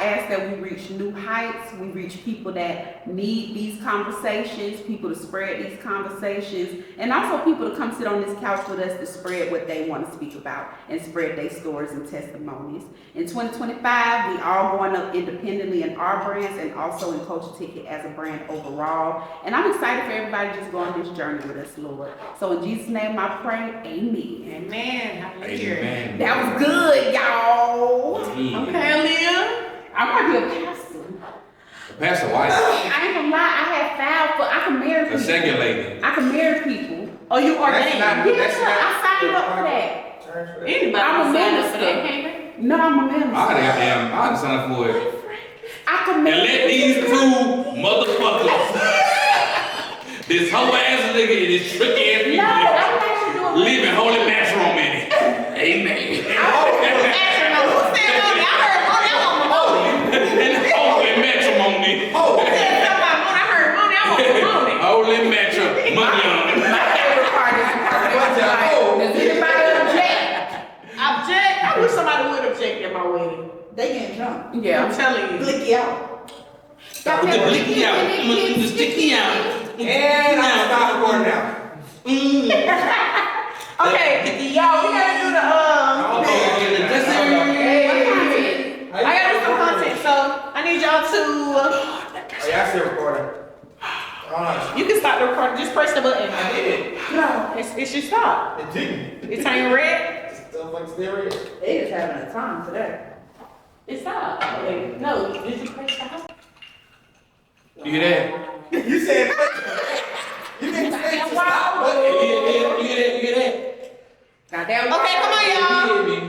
ask that we reach new heights. We reach people that need these conversations, people to spread these conversations, and also people to come sit on this couch with us to spread what they want to speak about and spread their stories and testimonies. In 2025, we all going up independently in our brands and also in Culture Ticket as a brand overall. And I'm excited for everybody to just go on this journey with us, Lord. So in Jesus' name I pray, amen.
Amen. Hallelujah.
Amen.
That was good, y'all.
Amen.
Okay, Aaliyah.
I want to be a pastor.
Pastor White,
I ain't gonna lie, I had filed for, I can marry
a
people.
second lady.
I can marry people.
Oh, you
That's
ordained.
not-
Yeah,
that's not-
I signed up for that.
Church for that.
Anybody
I'm a
can sign up
minister.
for that, can't they?
No, I'm a
I
minister.
already signed up for it.
I can
And
marry
let these two motherfuckers, this whole ass nigga and this tricky ass
No,
people,
I'm actually doing
live in holy matrimony. Amen.
Matrimony. Who said money? I heard money. I want money.
And holy matrimony.
Who said something about money? I heard money. I want money.
Holy matrimony.
My favorite part is the part
What's
that's
that?
like, does anybody object?
Object. I wish somebody would object at my wedding.
They getting drunk.
Yeah.
I'm telling you.
Blicky out.
Y'all
Put the
never
blicky out.
get
Put the sticky out.
And I'm stop recording now.
Okay, y'all, we gotta do the I gotta do some content, so I need y'all to.
Oh, yeah, I still recording.
You can stop the recording. Just press the button.
I did.
No, it should stop.
It didn't.
It turned red.
It's still like stereo.
They just having a time today.
It stopped. Wait, no, did you press the house?
You hear that?
You said you didn't say to stop, but
You hear that?
Now that
Okay, come on, y'all.
You hear me?